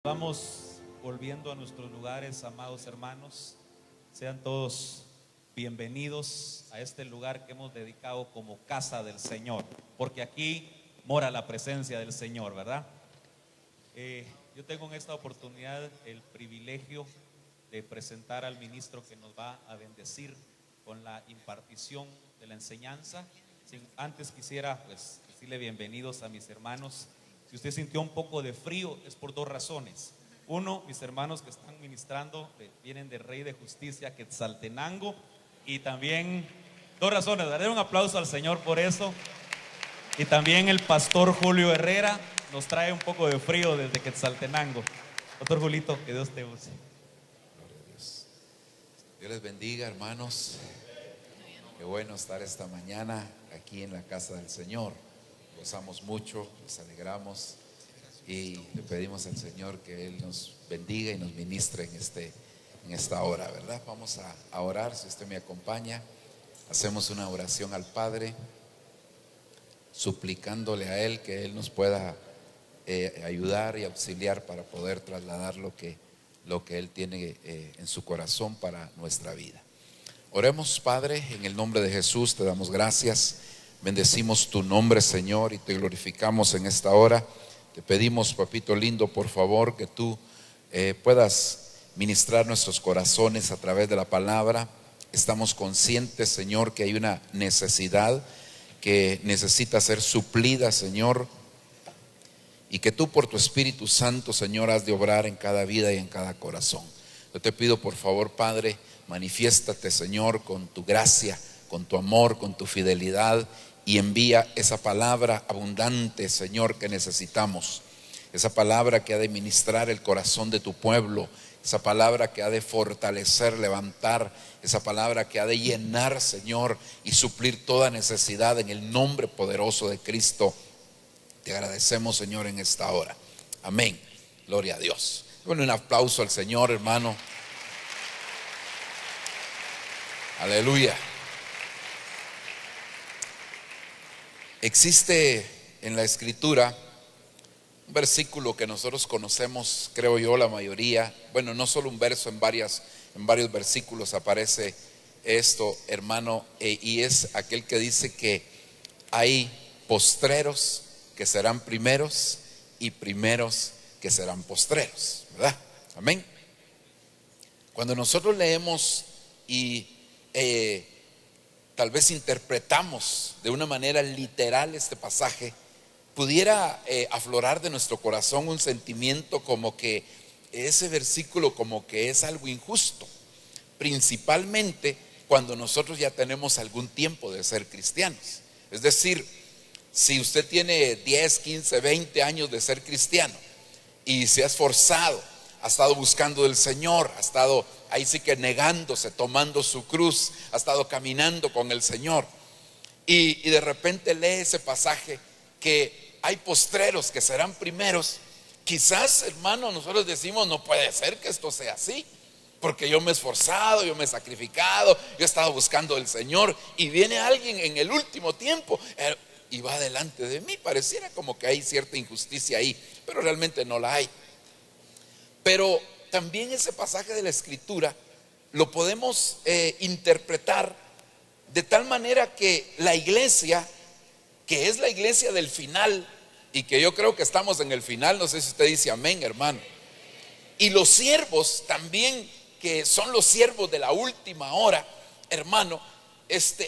Vamos volviendo a nuestros lugares, amados hermanos. Sean todos bienvenidos a este lugar que hemos dedicado como casa del Señor, porque aquí mora la presencia del Señor, ¿verdad? Yo tengo en esta oportunidad el privilegio de presentar al ministro que nos va a bendecir con la impartición de la enseñanza. Antes quisiera decirle bienvenidos a mis hermanos. Si usted sintió un poco de frío, es por dos razones. Uno, mis hermanos que están ministrando vienen del Rey de Justicia, Quetzaltenango. Y también, dos razones, daré un aplauso al Señor por eso. Y también el pastor Julio Herrera nos trae un poco de frío desde Quetzaltenango. Pastor Julito, que Dios te use. Gloria a Dios. Dios les bendiga, hermanos. Qué bueno estar esta mañana aquí en la casa del Señor. Gozamos mucho, nos alegramos y le pedimos al Señor que Él nos bendiga y nos ministre en esta hora, ¿verdad? Vamos a orar, si usted me acompaña. Hacemos una oración al Padre, suplicándole a Él que Él nos pueda ayudar y auxiliar para poder trasladar lo que Él tiene en su corazón para nuestra vida. Oremos, Padre, en el nombre de Jesús, te damos gracias. Bendecimos tu nombre, Señor, y te glorificamos en esta hora. Te pedimos, papito lindo, por favor, que tú puedas ministrar nuestros corazones a través de la palabra. Estamos conscientes, Señor, que hay una necesidad que necesita ser suplida, Señor, y que tú por tu Espíritu Santo, Señor, has de obrar en cada vida y en cada corazón. Yo te pido, por favor, Padre, manifiéstate, Señor, con tu gracia, con tu amor, con tu fidelidad, y envía esa palabra abundante, Señor, que necesitamos. Esa palabra que ha de ministrar el corazón de tu pueblo, esa palabra que ha de fortalecer, levantar, esa palabra que ha de llenar, Señor, y suplir toda necesidad en el nombre poderoso de Cristo. Te agradecemos, Señor, en esta hora. Amén. Gloria a Dios. Bueno, un aplauso al Señor, hermano. Aleluya. Existe en la Escritura un versículo que nosotros conocemos, creo yo, la mayoría. Bueno, no solo un verso, en varios versículos aparece esto, hermano, y es aquel que dice que hay postreros que serán primeros y primeros que serán postreros, ¿verdad? Amén. Cuando nosotros leemos y tal vez interpretamos de una manera literal este pasaje, pudiera aflorar de nuestro corazón un sentimiento como que ese versículo como que es algo injusto, principalmente cuando nosotros ya tenemos algún tiempo de ser cristianos. Es decir, si usted tiene 10, 15, 20 años de ser cristiano y se ha esforzado, ha estado buscando del Señor, ha estado ahí sí que negándose, tomando su cruz, ha estado caminando con el Señor, y de repente lee ese pasaje que hay postreros que serán primeros. Quizás, hermano, nosotros decimos, no puede ser que esto sea así, porque yo me he esforzado, yo me he sacrificado, yo he estado buscando del Señor, y viene alguien en el último tiempo y va delante de mí. Pareciera como que hay cierta injusticia ahí, pero realmente no la hay. Pero también ese pasaje de la Escritura lo podemos interpretar de tal manera que la iglesia, que es la iglesia del final, y que yo creo que estamos en el final, no sé si usted dice amén, hermano, y los siervos también, que son los siervos de la última hora, hermano,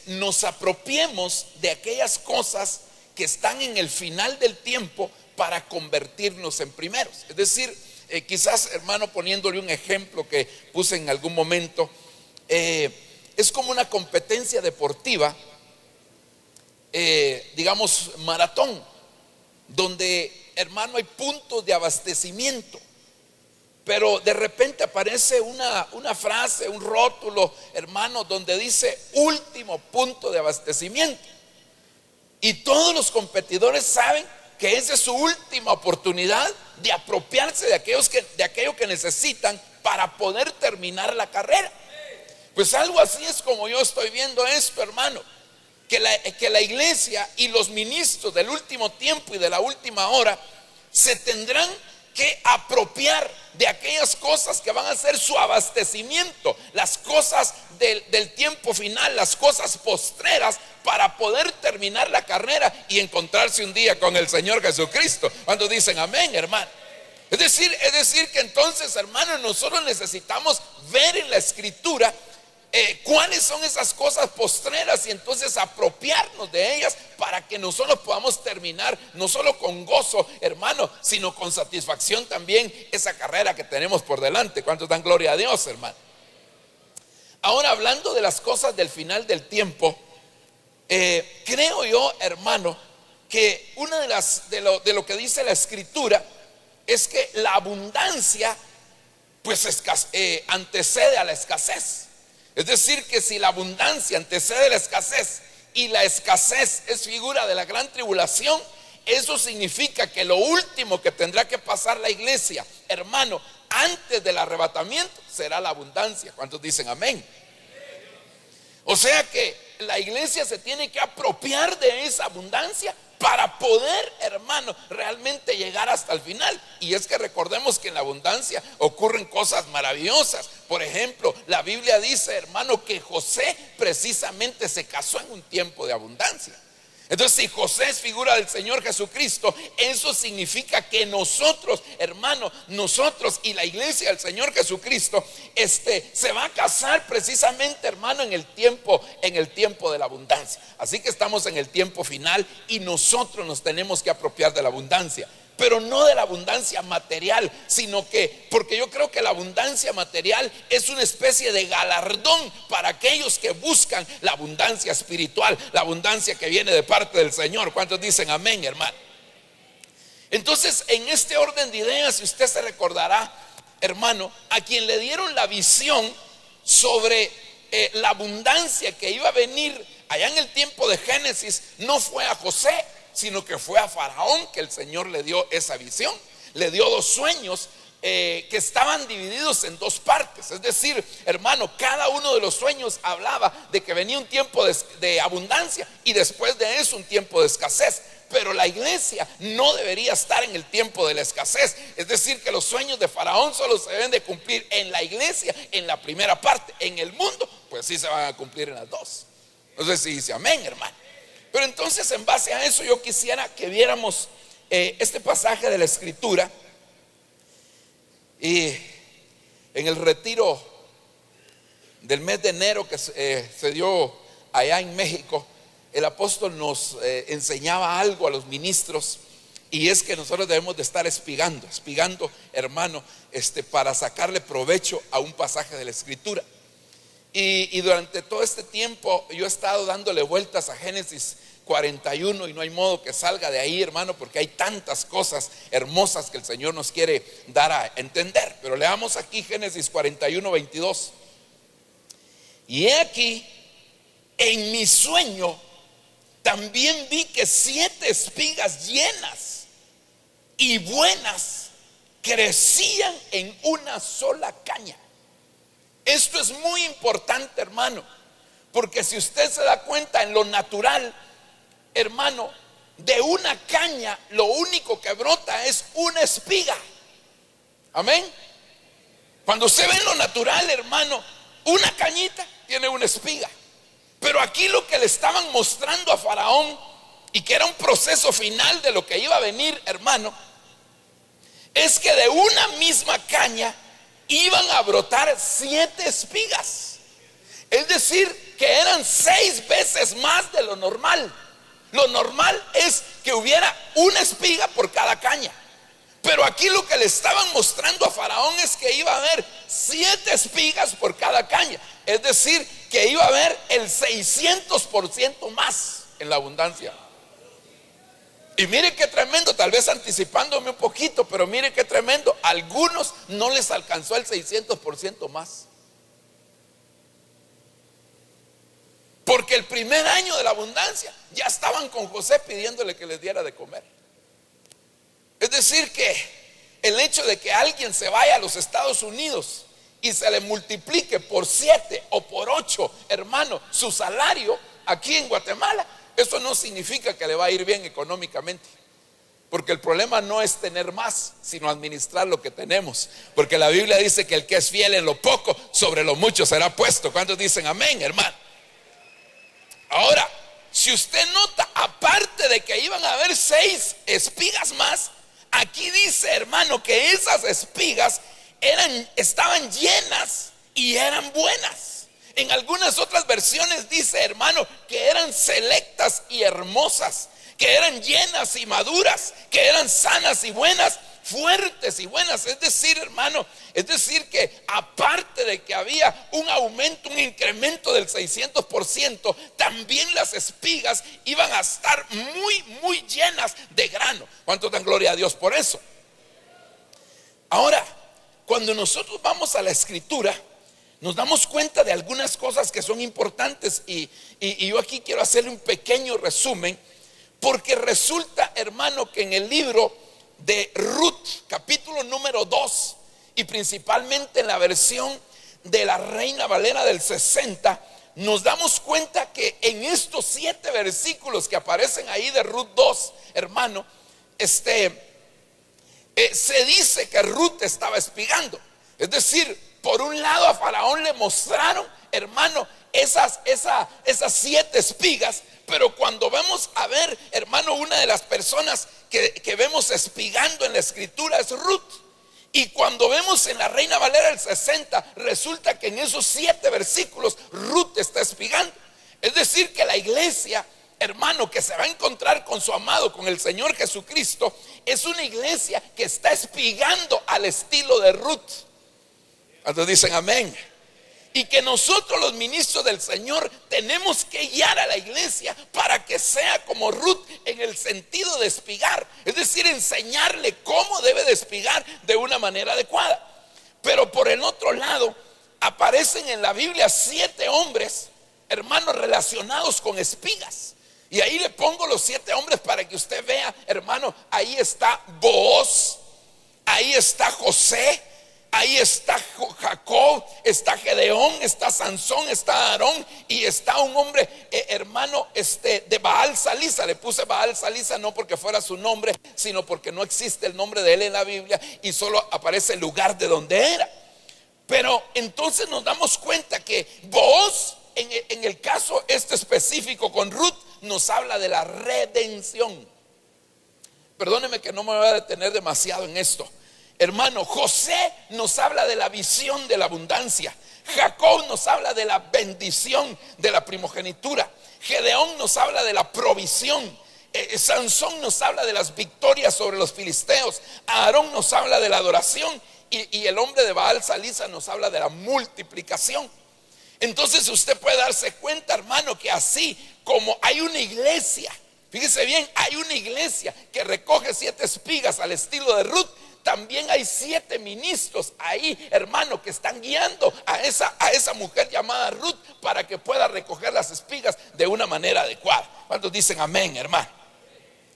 nos apropiemos de aquellas cosas que están en el final del tiempo para convertirnos en primeros. Es decir, quizás, hermano, poniéndole un ejemplo que puse en algún momento, es como una competencia deportiva, digamos maratón, donde, hermano, hay puntos de abastecimiento, pero de repente aparece una frase, un rótulo, hermano, donde dice último punto de abastecimiento, y todos los competidores saben que esa es su última oportunidad de apropiarse de aquello que necesitan para poder terminar la carrera. Pues algo así es como yo estoy viendo esto, hermano, que la iglesia y los ministros del último tiempo y de la última hora se tendrán que apropiar de aquellas cosas que van a ser su abastecimiento, las cosas del tiempo final, las cosas postreras, para poder terminar la carrera y encontrarse un día con el Señor Jesucristo. Cuando dicen amén, hermano. Es decir que entonces, hermanos, nosotros necesitamos ver en la Escritura cuáles son esas cosas postreras y entonces apropiarnos de ellas para que nosotros podamos terminar no solo con gozo, hermano, sino con satisfacción también esa carrera que tenemos por delante. ¿Cuántos dan gloria a Dios, hermano? Ahora, hablando de las cosas del final del tiempo, creo yo, hermano, que una de lo que dice la Escritura es que la abundancia pues antecede a la escasez. Es decir, que si la abundancia antecede a la escasez y la escasez es figura de la gran tribulación, eso significa que lo último que tendrá que pasar la iglesia, hermano, antes del arrebatamiento, será la abundancia. ¿Cuántos dicen amén? O sea que la iglesia se tiene que apropiar de esa abundancia para poder, hermano, realmente llegar hasta el final. Y es que recordemos que en la abundancia ocurren cosas maravillosas. Por ejemplo, la Biblia dice, hermano, que José precisamente se casó en un tiempo de abundancia. Entonces, si José es figura del Señor Jesucristo, eso significa que nosotros, hermano, nosotros y la iglesia del Señor Jesucristo, se va a casar precisamente, hermano, en el tiempo de la abundancia. Así que estamos en el tiempo final y nosotros nos tenemos que apropiar de la abundancia. Pero no de la abundancia material, sino que, porque yo creo que la abundancia material es una especie de galardón para aquellos que buscan la abundancia espiritual, la abundancia que viene de parte del Señor. ¿Cuántos dicen amén, hermano? Entonces, en este orden de ideas, si usted se recordará, hermano, a quien le dieron la visión sobre la abundancia que iba a venir allá en el tiempo de Génesis, no fue a José, sino que fue a Faraón que el Señor le dio esa visión. Le dio dos sueños que estaban divididos en dos partes. Es decir, hermano, cada uno de los sueños hablaba de que venía un tiempo de abundancia y después de eso un tiempo de escasez. Pero la iglesia no debería estar en el tiempo de la escasez. Es decir, que los sueños de Faraón solo se deben de cumplir en la iglesia, en la primera parte. En el mundo, pues sí se van a cumplir en las dos. No sé si dice amén, hermano. Pero entonces, en base a eso, yo quisiera que viéramos este pasaje de la Escritura. Y en el retiro del mes de enero que se dio allá en México, el apóstol nos enseñaba algo a los ministros, y es que nosotros debemos de estar espigando, hermano, para sacarle provecho a un pasaje de la Escritura. Y durante todo este tiempo yo he estado dándole vueltas a Génesis 41 y no hay modo que salga de ahí, hermano, porque hay tantas cosas hermosas que el Señor nos quiere dar a entender. Pero leamos aquí Génesis 41, 22. Y he aquí, en mi sueño también vi que 7 espigas llenas y buenas crecían en una sola caña. Esto es muy importante, hermano, porque si usted se da cuenta en lo natural, hermano, de una caña lo único que brota es una espiga. Amén. Cuando usted ve en lo natural, hermano, una cañita tiene una espiga. Pero aquí lo que le estaban mostrando a Faraón, y que era un proceso final de lo que iba a venir, hermano, es que de una misma caña iban a brotar 7 espigas. Es decir, que eran 6 veces más de lo normal. Lo normal es que hubiera una espiga por cada caña. Pero aquí lo que le estaban mostrando a Faraón es que iba a haber 7 espigas por cada caña. Es decir, que iba a haber el 600% más en la abundancia. Y mire qué tremendo, tal vez anticipándome un poquito, pero mire qué tremendo. A algunos no les alcanzó el 600% más. Porque el primer año de la abundancia ya estaban con José pidiéndole que les diera de comer. Es decir que el hecho de que alguien se vaya a los Estados Unidos y se le multiplique por 7 o por 8, hermano, su salario aquí en Guatemala, eso no significa que le va a ir bien económicamente. Porque el problema no es tener más, sino administrar lo que tenemos. Porque la Biblia dice que el que es fiel en lo poco, sobre lo mucho será puesto. ¿Cuántos dicen amén, hermano? Ahora, si usted nota, aparte de que iban a haber 6 espigas más, aquí dice, hermano, que esas espigas estaban llenas y eran buenas. En algunas otras versiones dice, hermano, que eran selectas y hermosas, que eran llenas y maduras, que eran sanas y buenas, fuertes y buenas. Es decir, hermano, es decir que aparte de que había un aumento, un incremento del 600%, también las espigas iban a estar muy, muy llenas de grano. ¿Cuánto dan gloria a Dios por eso? Ahora, cuando nosotros vamos a la escritura, nos damos cuenta de algunas cosas que son importantes y yo aquí quiero hacerle un pequeño resumen, porque resulta, hermano, que en el libro de Ruth, capítulo número 2, y principalmente en la versión de la Reina Valera del 60, nos damos cuenta que en estos 7 versículos que aparecen ahí de Ruth 2, hermano, se dice que Ruth estaba espigando. Es decir, por un lado a Faraón le mostraron, hermano, esas 7 espigas. Pero cuando vamos a ver, hermano, una de las personas que vemos espigando en la escritura es Ruth. Y cuando vemos en la Reina Valera del 60, resulta que en esos 7 versículos Ruth está espigando. Es decir, que la iglesia, hermano, que se va a encontrar con su amado, con el Señor Jesucristo, es una iglesia que está espigando al estilo de Ruth. Entonces dicen amén. Y que nosotros los ministros del Señor tenemos que guiar a la iglesia para que sea como Ruth en el sentido de espigar. Es decir, enseñarle cómo debe de espigar de una manera adecuada. Pero por el otro lado, aparecen en la Biblia 7 hombres, hermanos, relacionados con espigas. Y ahí le pongo los 7 hombres para que usted vea, hermano. Ahí está Booz, ahí está José, ahí está Jacob, está Gedeón, está Sansón, está Aarón y está un hombre, hermano, de Baal Salisa. Le puse Baal Salisa no porque fuera su nombre, sino porque no existe el nombre de él en la Biblia y solo aparece el lugar de donde era. Pero entonces nos damos cuenta que Booz, en el caso específico con Ruth, nos habla de la redención. Perdóneme que no me voy a detener demasiado en esto. Hermano, José nos habla de la visión de la abundancia. Jacob nos habla de la bendición de la primogenitura. Gedeón nos habla de la provisión. Sansón nos habla de las victorias sobre los filisteos. Aarón nos habla de la adoración. Y el hombre de Baal Salisa nos habla de la multiplicación. Entonces usted puede darse cuenta, hermano, que así como hay una iglesia, fíjese bien, hay una iglesia que recoge 7 espigas al estilo de Ruth, también hay 7 ministros ahí, hermano, que están guiando a esa mujer llamada Ruth para que pueda recoger las espigas de una manera adecuada. ¿Cuántos dicen amén, hermano?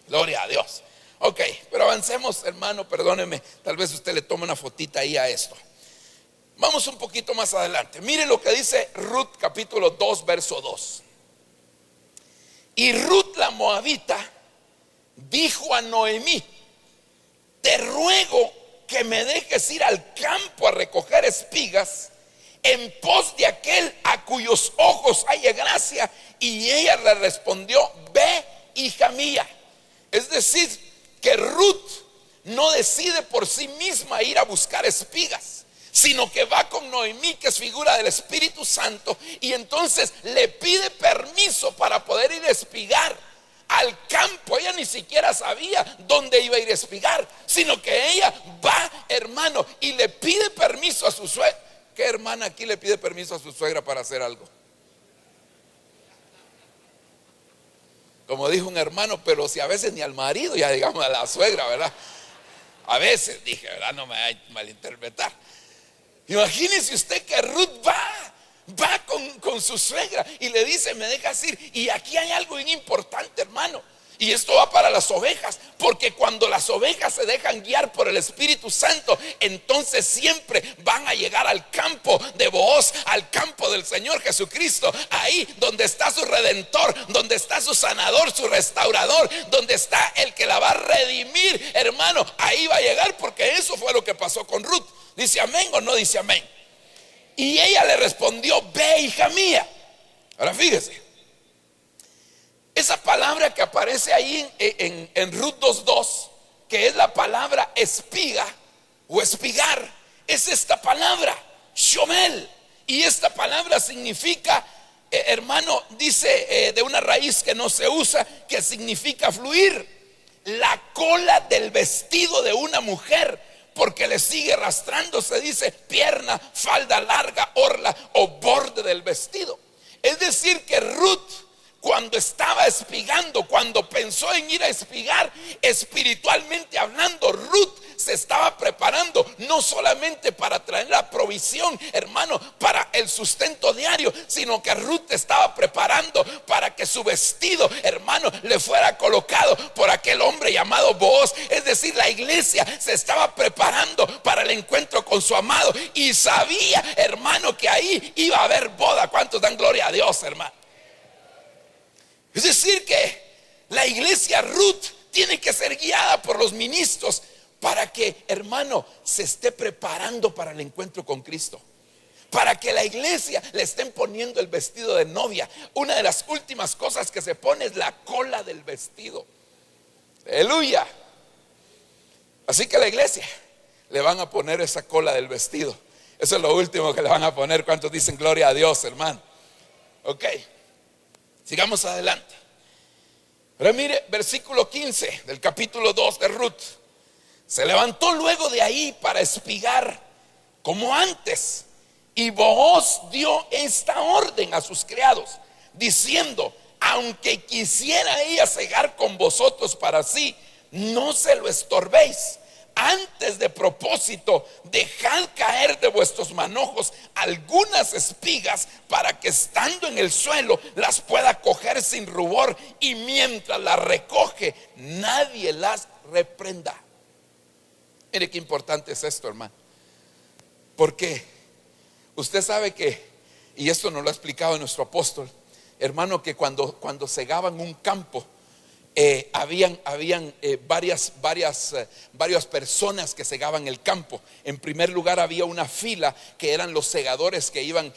Gloria a Dios. Ok, pero avancemos, hermano, perdóneme, tal vez usted le tome una fotita ahí a esto. Vamos un poquito más adelante. Mire lo que dice Ruth capítulo 2 verso 2. Y Ruth la moabita dijo a Noemí: te ruego que me dejes ir al campo a recoger espigas en pos de aquel a cuyos ojos haya gracia. Y ella le respondió: ve, hija mía. Es decir, que Ruth no decide por sí misma ir a buscar espigas, sino que va con Noemí, que es figura del Espíritu Santo, y entonces le pide permiso para poder ir a espigar al campo. Ella ni siquiera sabía dónde iba a ir a espigar, sino que ella va, hermano, y le pide permiso a su suegra. ¿Qué hermana aquí le pide permiso a su suegra para hacer algo? Como dijo un hermano, pero si a veces ni al marido, ya digamos a la suegra, ¿verdad? A veces dije, ¿verdad? No me va a malinterpretar. Imagínese usted que Ruth va con su suegra y le dice: me dejas ir. Y aquí hay algo bien importante, hermano. Y esto va para las ovejas, porque cuando las ovejas se dejan guiar por el Espíritu Santo, entonces siempre van a llegar al campo de Booz, al campo del Señor Jesucristo, ahí donde está su Redentor, donde está su sanador, su restaurador, donde está el que la va a redimir, hermano. Ahí va a llegar, porque eso fue lo que pasó con Ruth. ¿Dice amén o no dice amén? Y ella le respondió: ve, hija mía. Ahora fíjese, esa palabra que aparece ahí en Ruth 2:2, que es la palabra espiga o espigar, es esta palabra, shomel. Y esta palabra significa, hermano, dice de una raíz que no se usa, que significa fluir, la cola del vestido de una mujer, porque le sigue arrastrando, se dice pierna, falda larga, orla o borde del vestido. Es decir que Ruth, cuando estaba espigando, cuando pensó en ir a espigar, espiritualmente hablando, Ruth se estaba preparando no solamente para traer la provisión, hermano, para el sustento diario, sino que Ruth estaba preparando para que su vestido, hermano, le fuera colocado por aquel hombre llamado Booz. Es decir, la iglesia se estaba preparando para el encuentro con su amado y sabía, hermano, que ahí iba a haber boda. ¿Cuántos dan gloria a Dios, hermano? Es decir que la iglesia Ruth tiene que ser guiada por los ministros para que, hermano, se esté preparando para el encuentro con Cristo, para que la iglesia le estén poniendo el vestido de novia. Una de las últimas cosas que se pone es la cola del vestido. Aleluya. Así que a la iglesia le van a poner esa cola del vestido. Eso es lo último que le van a poner. ¿Cuántos dicen gloria a Dios, hermano? Ok, sigamos adelante. Pero mire, versículo 15 del capítulo 2 de Ruth. Se levantó luego de ahí para espigar como antes, y Booz dio esta orden a sus criados, diciendo: aunque quisiera ella cegar con vosotros para sí, no se lo estorbéis. Antes, de propósito, dejad caer de vuestros manojos algunas espigas, para que estando en el suelo las pueda coger sin rubor, y mientras las recoge nadie las reprenda. Mire qué importante es esto, hermano, porque usted sabe que, y esto nos lo ha explicado nuestro apóstol, hermano, que cuando segaban un campo, habían varias personas que segaban el campo. En primer lugar había una fila que eran los segadores que iban,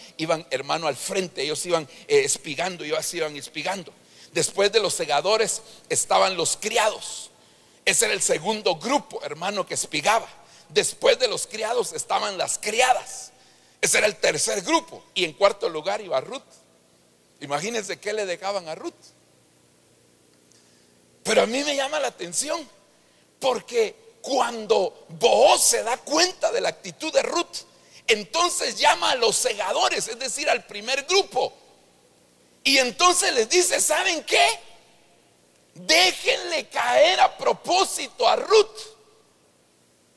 hermano, al frente. Ellos iban espigando, ellos iban espigando. Después de los segadores estaban los criados. Ese era el segundo grupo, hermano, que espigaba. Después de los criados estaban las criadas. Ese era el tercer grupo. Y en cuarto lugar iba Ruth. Imagínense qué le dejaban a Ruth. Pero a mí me llama la atención, porque cuando Booz se da cuenta de la actitud de Ruth, entonces llama a los segadores, es decir, al primer grupo, y entonces les dice: ¿saben qué? Déjenle caer a propósito a Ruth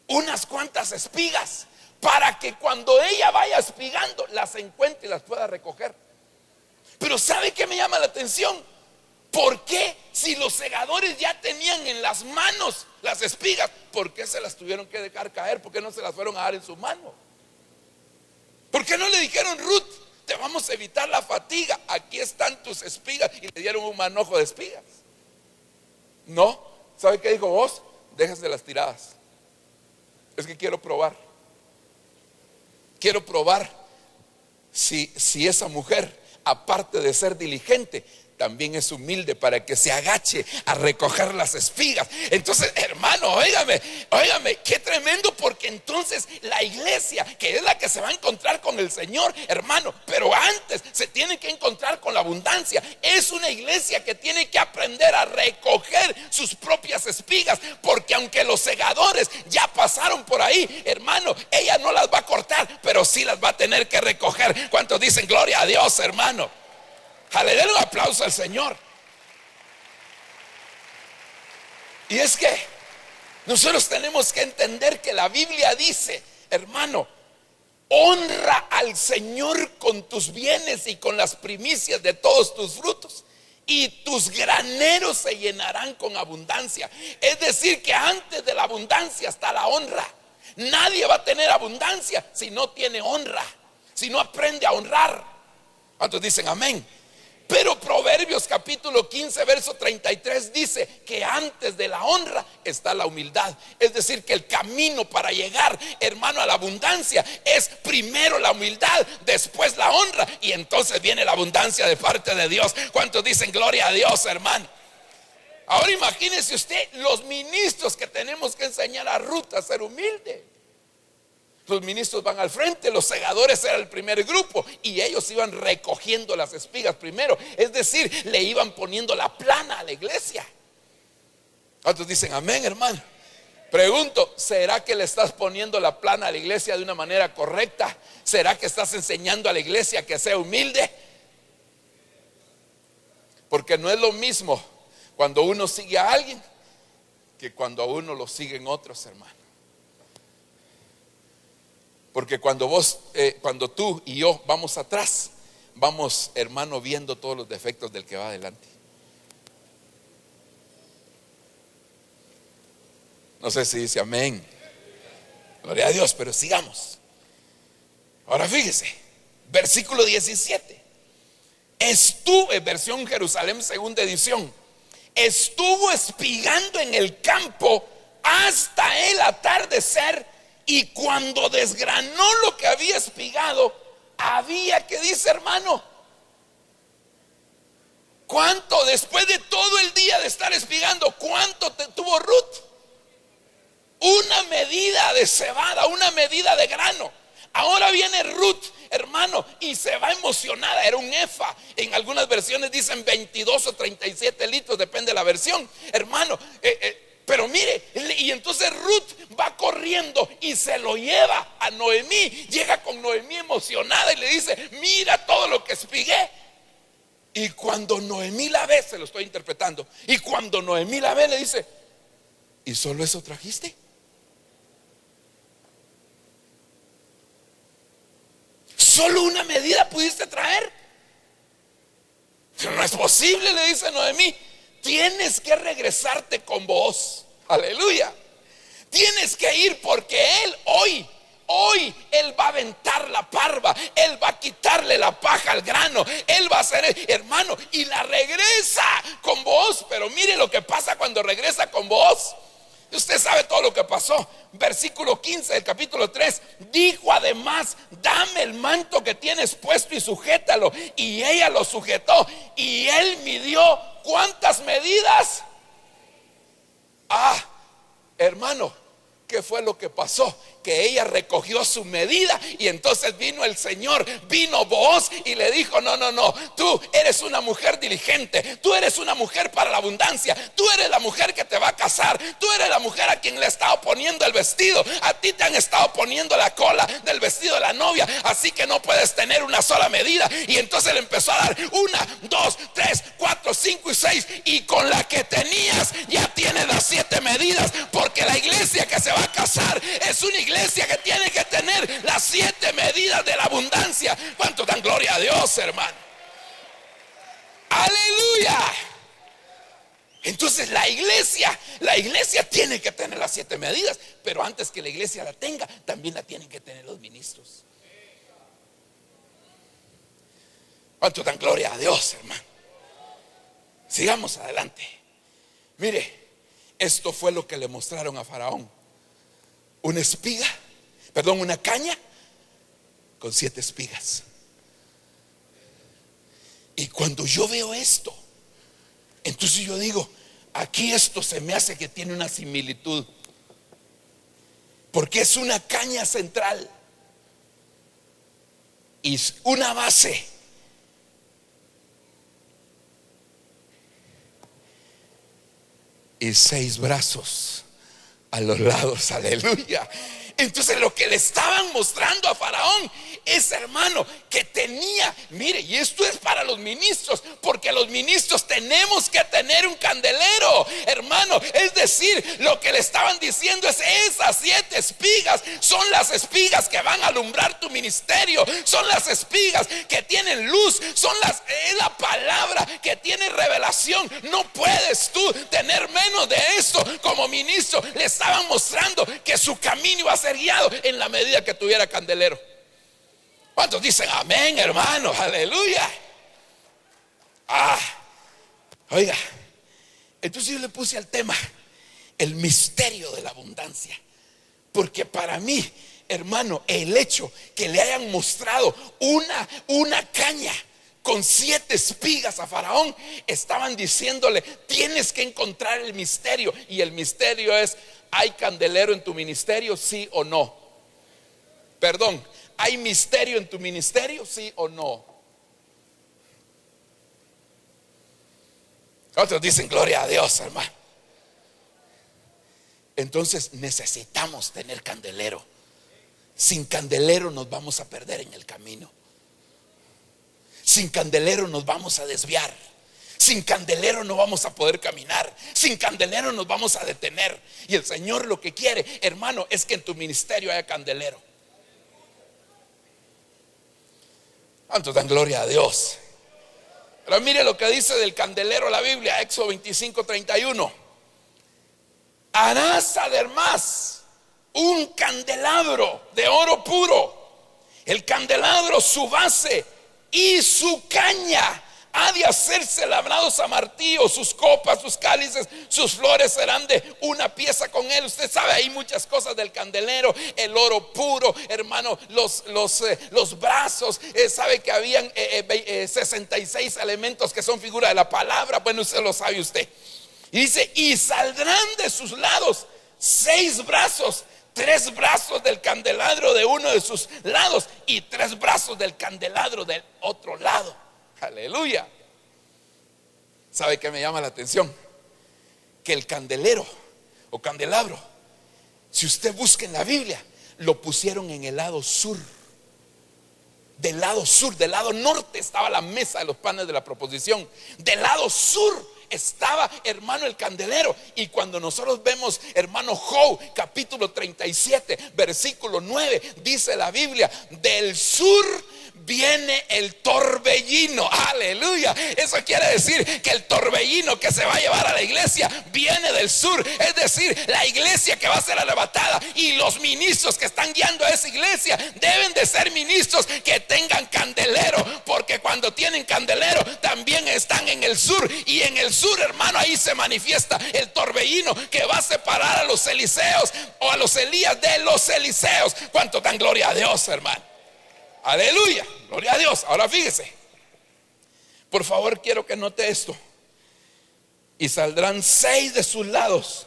unas cuantas espigas, para que cuando ella vaya espigando las encuentre y las pueda recoger. Pero ¿sabe qué me llama la atención? ¿Por qué, si los segadores ya tenían en las manos las espigas, por qué se las tuvieron que dejar caer? ¿Por qué no se las fueron a dar en su mano? ¿Por qué no le dijeron: Ruth, te vamos a evitar la fatiga, aquí están tus espigas? Y le dieron un manojo de espigas. No, ¿sabe qué dijo Booz? Déjese las tiradas. Es que quiero probar si esa mujer, aparte de ser diligente, también es humilde, para que se agache a recoger las espigas. Entonces, hermano, óigame, qué tremendo, porque entonces la iglesia, que es la que se va a encontrar con el Señor, hermano, pero antes se tiene que encontrar con la abundancia. Es una iglesia que tiene que aprender a recoger sus propias espigas, porque aunque los segadores ya pasaron por ahí, hermano, ella no las va a cortar, pero sí las va a tener que recoger. ¿Cuántos dicen gloria a Dios, hermano? Denle un aplauso al Señor. Y es que nosotros tenemos que entender que la Biblia dice, hermano: honra al Señor con tus bienes y con las primicias de todos tus frutos. y tus graneros se llenarán con abundancia. Es decir, que antes de la abundancia está la honra. Nadie va a tener abundancia si no tiene honra, si no aprende a honrar. ¿Cuántos dicen amén? Pero Proverbios capítulo 15 verso 33 dice que antes de la honra está la humildad. Es decir, que el camino para llegar, hermano, a la abundancia es primero la humildad, después la honra, y entonces viene la abundancia de parte de Dios. ¿Cuántos dicen gloria a Dios, hermano? Ahora imagínese usted los ministros que tenemos que enseñar a Ruth a ser humilde. Los ministros van al frente, los segadores eran el primer grupo y ellos iban recogiendo las espigas primero. Es decir, le iban poniendo la plana a la iglesia. ¿Cuántos dicen amén, hermano? Pregunto, ¿será que le estás poniendo la plana a la iglesia de una manera correcta? ¿Será que estás enseñando a la iglesia que sea humilde? Porque no es lo mismo cuando uno sigue a alguien que cuando a uno lo siguen otros, hermano. Porque cuando tú y yo vamos atrás, vamos, hermano, viendo todos los defectos del que va adelante. No sé si dice amén. Gloria a Dios, pero sigamos. Ahora fíjese, versículo 17. Estuve, versión Jerusalén segunda edición, estuvo espigando en el campo hasta el atardecer. Y cuando desgranó lo que había espigado, había, que dice, hermano, ¿cuánto después de todo el día de estar espigando, cuánto tuvo Ruth? Una medida de cebada, una medida de grano. Ahora viene Ruth, hermano, y se va emocionada. Era un efa. En algunas versiones dicen 22 o 37 litros, depende de la versión, hermano. Pero mire, y entonces Ruth va corriendo y se lo lleva a Noemí. Llega con Noemí emocionada y le dice: mira todo lo que espigué. Y cuando Noemí la ve, se lo estoy interpretando, y cuando Noemí la ve le dice: ¿y solo eso trajiste? ¿Solo una medida pudiste traer? No es posible, le dice Noemí. Tienes que regresarte con vos. Aleluya. Tienes que ir porque él hoy él va a aventar la parva. Él va a quitarle la paja al grano. Él va a hacer, hermano, y la regresa con vos. Pero mire lo que pasa cuando regresa con vos. Usted sabe todo lo que pasó. Versículo 15 del capítulo 3. Dijo además: dame el manto que tienes puesto y sujétalo. Y ella lo sujetó. Y él midió, ¿cuántas medidas? Hermano, ¿qué fue lo que pasó? Que ella recogió su medida y entonces vino el Señor, vino Booz y le dijo: no, tú eres una mujer diligente, tú eres una mujer para la abundancia, tú eres la mujer que te va a casar, tú eres la mujer a quien le he estado poniendo el vestido, a ti te han estado poniendo la cola del vestido de la novia, así que no puedes tener una sola medida. Y entonces le empezó a dar 1, 2, 3, 4, 5 y 6, y con la que tenías ya tienes las 7 medidas, porque la iglesia que se va a casar es una iglesia que tiene que tener las 7 medidas de la abundancia. ¿Cuánto dan gloria a Dios, hermano? Aleluya. Entonces la iglesia tiene que tener las 7 medidas, pero antes que la iglesia la tenga, también la tienen que tener los ministros. ¿Cuánto dan gloria a Dios, hermano? Sigamos adelante. Mire, esto fue lo que le mostraron a Faraón. Una caña con 7 espigas. Y cuando yo veo esto, entonces yo digo: aquí esto se me hace que tiene una similitud, porque es una caña central y una base. Y 6 brazos a los lados. Aleluya. Entonces lo que le estaban mostrando a Faraón es, hermano, que tenía, mire, y esto es para los ministros, porque los ministros tenemos que tener un candelero, hermano. Es decir, lo que le estaban diciendo es: esas 7 espigas son las espigas que van a alumbrar tu ministerio, son las espigas que tienen luz, es la palabra que tiene revelación. No puedes tú tener menos de esto. Como ministro le estaban mostrando que su camino iba a ser guiado en la medida que tuviera candelero. ¿Cuántos dicen amén, hermanos? Aleluya. Oiga, entonces yo le puse al tema el misterio de la abundancia, porque para mí, hermano, el hecho que le hayan mostrado una caña con 7 espigas a Faraón, estaban diciéndole: tienes que encontrar el misterio. Y el misterio es: ¿hay candelero en tu ministerio? ¿Sí o no? Perdón, ¿hay misterio en tu ministerio? ¿Sí o no? Otros dicen gloria a Dios, hermano. Entonces necesitamos tener candelero. Sin candelero nos vamos a perder en el camino. Sin candelero nos vamos a desviar. Sin candelero no vamos a poder caminar. Sin candelero nos vamos a detener. Y el Señor lo que quiere, hermano, es que en tu ministerio haya candelero. ¿Cuántos dan gloria a Dios? Pero mire lo que dice del candelero la Biblia, Éxodo 25:31. Harás además un candelabro de oro puro. El candelabro, su base y su caña ha de hacerse labrados a martillo. Sus copas, sus cálices, sus flores serán de una pieza con él. Usted sabe, hay muchas cosas del candelero. El oro puro, hermano, los brazos. Sabe que habían 66 elementos que son figura de la palabra. Bueno, usted lo sabe usted. Y dice: y saldrán de sus lados 6 brazos. 3 brazos del candelabro de uno de sus lados y 3 brazos del candelabro del otro lado. Aleluya. ¿Sabe qué me llama la atención? Que el candelero o candelabro, si usted busca en la Biblia, lo pusieron en el lado sur. Del lado sur, del lado norte estaba la mesa de los panes de la proposición. Del lado sur estaba, hermano, el candelero. Y cuando nosotros vemos, hermano, Job capítulo 37 versículo 9, dice la Biblia: del sur viene el torbellino. Aleluya. Eso quiere decir que el torbellino que se va a llevar a la iglesia viene del sur. Es decir, la iglesia que va a ser arrebatada y los ministros que están guiando a esa iglesia deben de ser ministros que tengan candelero, porque cuando tienen candelero también están en el sur. Y en el sur, hermano, ahí se manifiesta el torbellino que va a separar a los Eliseos o a los Elías de los Eliseos. ¿Cuánto dan gloria a Dios, hermano? Aleluya, gloria a Dios. Ahora fíjese, por favor, quiero que note esto. Y saldrán 6 de sus lados,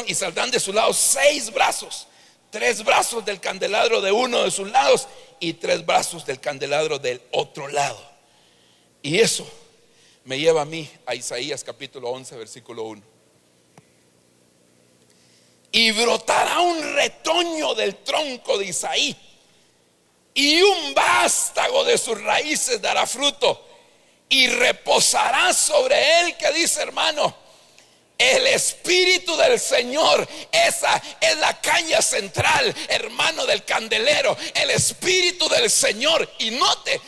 y saldrán de sus lados 6 brazos. 3 brazos del candelabro de uno de sus lados y 3 brazos del candelabro del otro lado. Y eso me lleva a mí a Isaías capítulo 11 versículo 1. Y brotará un retoño del tronco de Isaí, y un vástago de sus raíces dará fruto, y reposará sobre él, que dice, hermano, el Espíritu del Señor. Esa es la caña central, hermano, del candelero. El Espíritu del Señor. Y note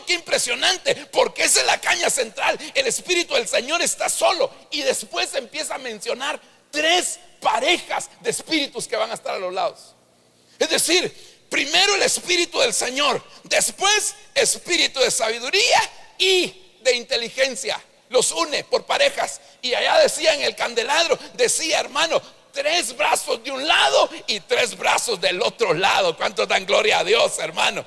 qué impresionante, porque esa es la caña central. El Espíritu del Señor está solo, y después empieza a mencionar 3 parejas de espíritus que van a estar a los lados. Es decir, primero el Espíritu del Señor, después espíritu de sabiduría y de inteligencia. Los une por parejas. Y allá decía en el candelabro, decía, hermano, 3 brazos de un lado y 3 brazos del otro lado. ¿Cuántos dan gloria a Dios, hermano?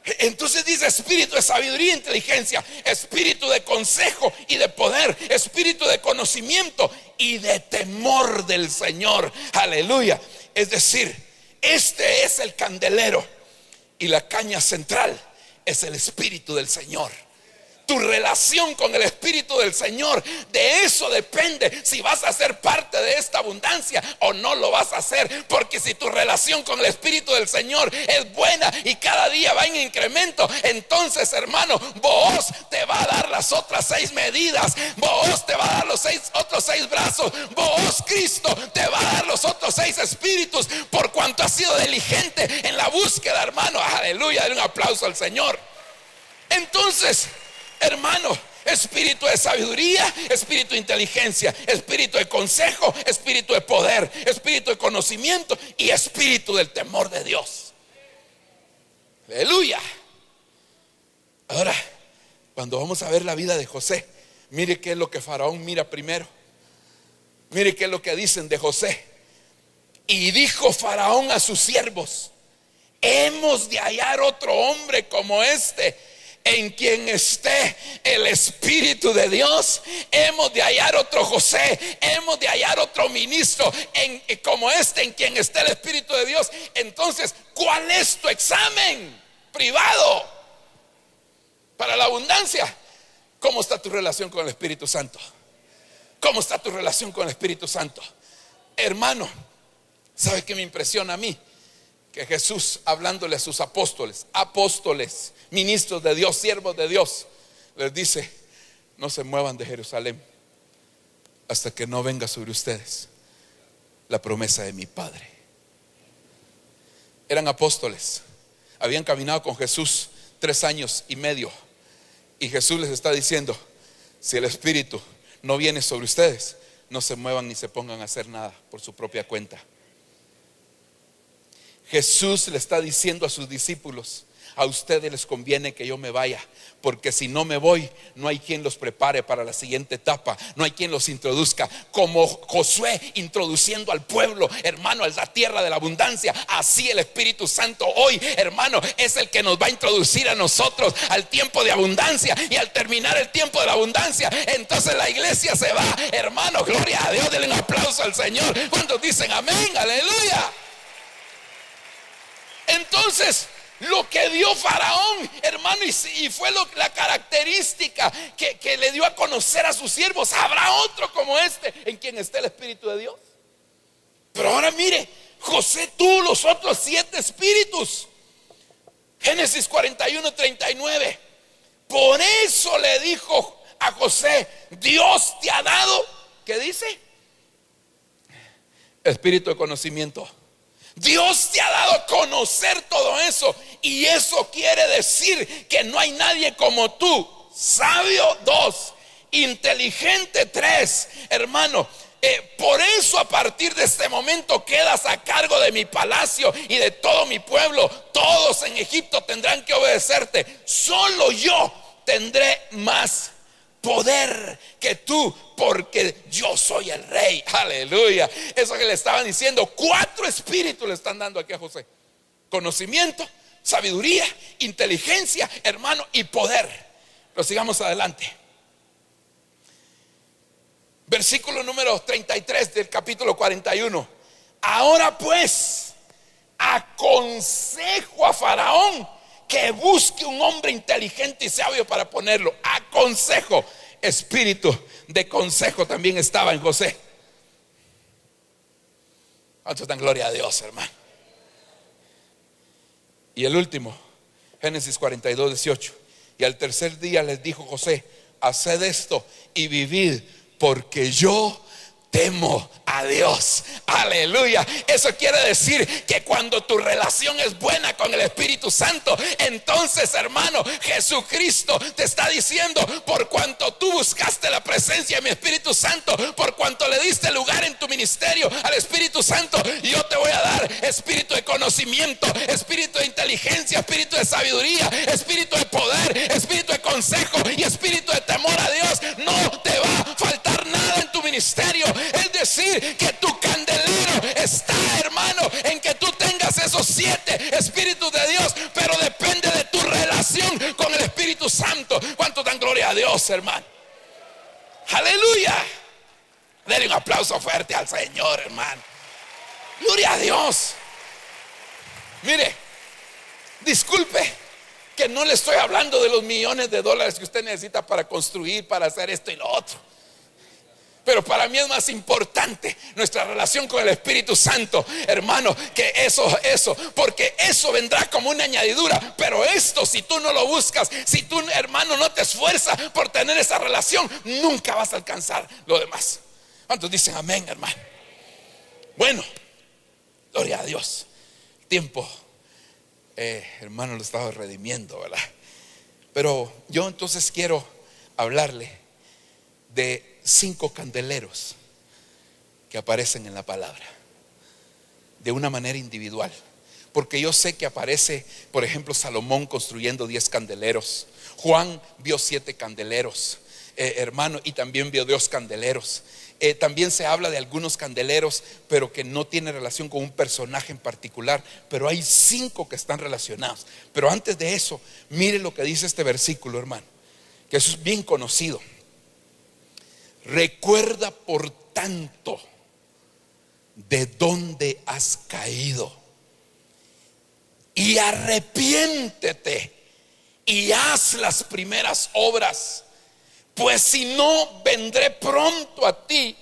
Entonces dice espíritu de sabiduría e inteligencia, espíritu de consejo y de poder, espíritu de conocimiento y de temor del Señor. Aleluya. Es decir, este es el candelero, y la caña central es el Espíritu del Señor. tu relación con el Espíritu del Señor. De eso depende si vas a ser parte de esta abundancia o no lo vas a hacer. Porque si tu relación con el Espíritu del Señor es buena y cada día va en incremento, entonces, hermano, Booz te va a dar las otras 6 medidas. Booz te va a dar los otros 6 brazos. Booz, Cristo, te va a dar los otros 6 espíritus, por cuanto has sido diligente en la búsqueda, hermano. Aleluya, den un aplauso al Señor. Entonces, hermano, espíritu de sabiduría, espíritu de inteligencia, espíritu de consejo, espíritu de poder, espíritu de conocimiento y espíritu del temor de Dios. Aleluya. Ahora, cuando vamos a ver la vida de José, mire qué es lo que Faraón mira primero. Mire qué es lo que dicen de José. Y dijo Faraón a sus siervos: hemos de hallar otro hombre como este, en quien esté el Espíritu de Dios. Hemos de hallar otro José, hemos de hallar otro ministro como este, en quien esté el Espíritu de Dios. Entonces, ¿cuál es tu examen privado para la abundancia? ¿Cómo está tu relación con el Espíritu Santo? ¿Cómo está tu relación con el Espíritu Santo? Hermano, ¿sabe qué me impresiona a mí? Que Jesús, hablándole a sus apóstoles, ministros de Dios, siervos de Dios, les dice: no se muevan de Jerusalén hasta que no venga sobre ustedes la promesa de mi Padre. Eran apóstoles, habían caminado con Jesús 3 años y medio, y Jesús les está diciendo: si el Espíritu no viene sobre ustedes, no se muevan ni se pongan a hacer nada por su propia cuenta. Jesús le está diciendo a sus discípulos: a ustedes les conviene que yo me vaya, porque si no me voy, no hay quien los prepare para la siguiente etapa, no hay quien los introduzca. Como Josué introduciendo al pueblo, hermano, a la tierra de la abundancia, así el Espíritu Santo hoy, hermano, es el que nos va a introducir a nosotros al tiempo de abundancia. Y al terminar el tiempo de la abundancia, entonces la iglesia se va, hermano. Gloria a Dios, denle un aplauso al Señor. ¿Cuántos dicen amén? Aleluya. Entonces, lo que dio Faraón, hermano, y fue la característica que le dio a conocer a sus siervos: habrá otro como este, en quien esté el Espíritu de Dios. Pero ahora mire, José tuvo los otros 7 espíritus. Génesis 41:39. Por eso le dijo a José: Dios te ha dado, ¿qué dice? Espíritu de conocimiento. Dios te ha dado a conocer todo eso, y eso quiere decir que no hay nadie como tú. Sabio 2, inteligente 3, hermano. Por eso a partir de este momento quedas a cargo de mi palacio y de todo mi pueblo. Todos en Egipto tendrán que obedecerte. Solo yo tendré más poder que tú, porque yo soy el rey. Aleluya. Eso que le estaban diciendo, 4 espíritus le están dando aquí a José: conocimiento, sabiduría, inteligencia, hermano, y poder. Pero sigamos adelante. Versículo número 33 del capítulo 41. Ahora pues, aconsejo a Faraón que busque un hombre inteligente y sabio para ponerlo. Aconsejo. Espíritu de consejo también estaba en José. ¿Cuántos dan gloria a Dios, hermano? Y el último, Génesis 42:18. Y al tercer día les dijo José: haced esto y vivid, porque yo temo a Dios. Aleluya. Eso quiere decir que cuando tu relación es buena con el Espíritu Santo, entonces, hermano, Jesucristo te está diciendo: por cuanto tú buscaste la presencia de mi Espíritu Santo, por cuanto le diste lugar en tu ministerio al Espíritu Santo, yo te voy a dar espíritu de conocimiento, espíritu de inteligencia, espíritu de sabiduría, espíritu de poder, espíritu de consejo y espíritu de temor a Dios. No te va a faltar nada en tu ministerio. Es decir, que tu candelero está, hermano, en que tú tengas esos 7 espíritus de Dios, pero depende de tu relación con el Espíritu Santo. ¿Cuánto dan gloria a Dios, hermano? Aleluya. Denle un aplauso fuerte al Señor, hermano. Gloria a Dios. Mire, disculpe, Que no le estoy hablando de los millones de dólares que usted necesita para construir, para hacer esto y lo otro. Pero para mí es más importante nuestra relación con el Espíritu Santo, hermano, que eso, porque eso vendrá como una añadidura. Pero esto, si tú no lo buscas, si tú, hermano, no te esfuerzas por tener esa relación, nunca vas a alcanzar lo demás. ¿Cuántos dicen amén, hermano? Bueno, gloria a Dios. Tiempo, hermano, lo estaba redimiendo, ¿verdad? Pero yo entonces quiero hablarle de 5 candeleros que aparecen en la palabra de una manera individual, porque yo sé que aparece, por ejemplo, Salomón construyendo 10 candeleros, Juan vio 7 candeleros, hermano, y también vio 2 candeleros. También se habla de algunos candeleros, pero que no tiene relación con un personaje en particular, pero hay 5 que están relacionados. Pero antes de eso, mire lo que dice este versículo, hermano, que eso es bien conocido. Recuerda por tanto de dónde has caído y arrepiéntete y haz las primeras obras, pues si no, vendré pronto a ti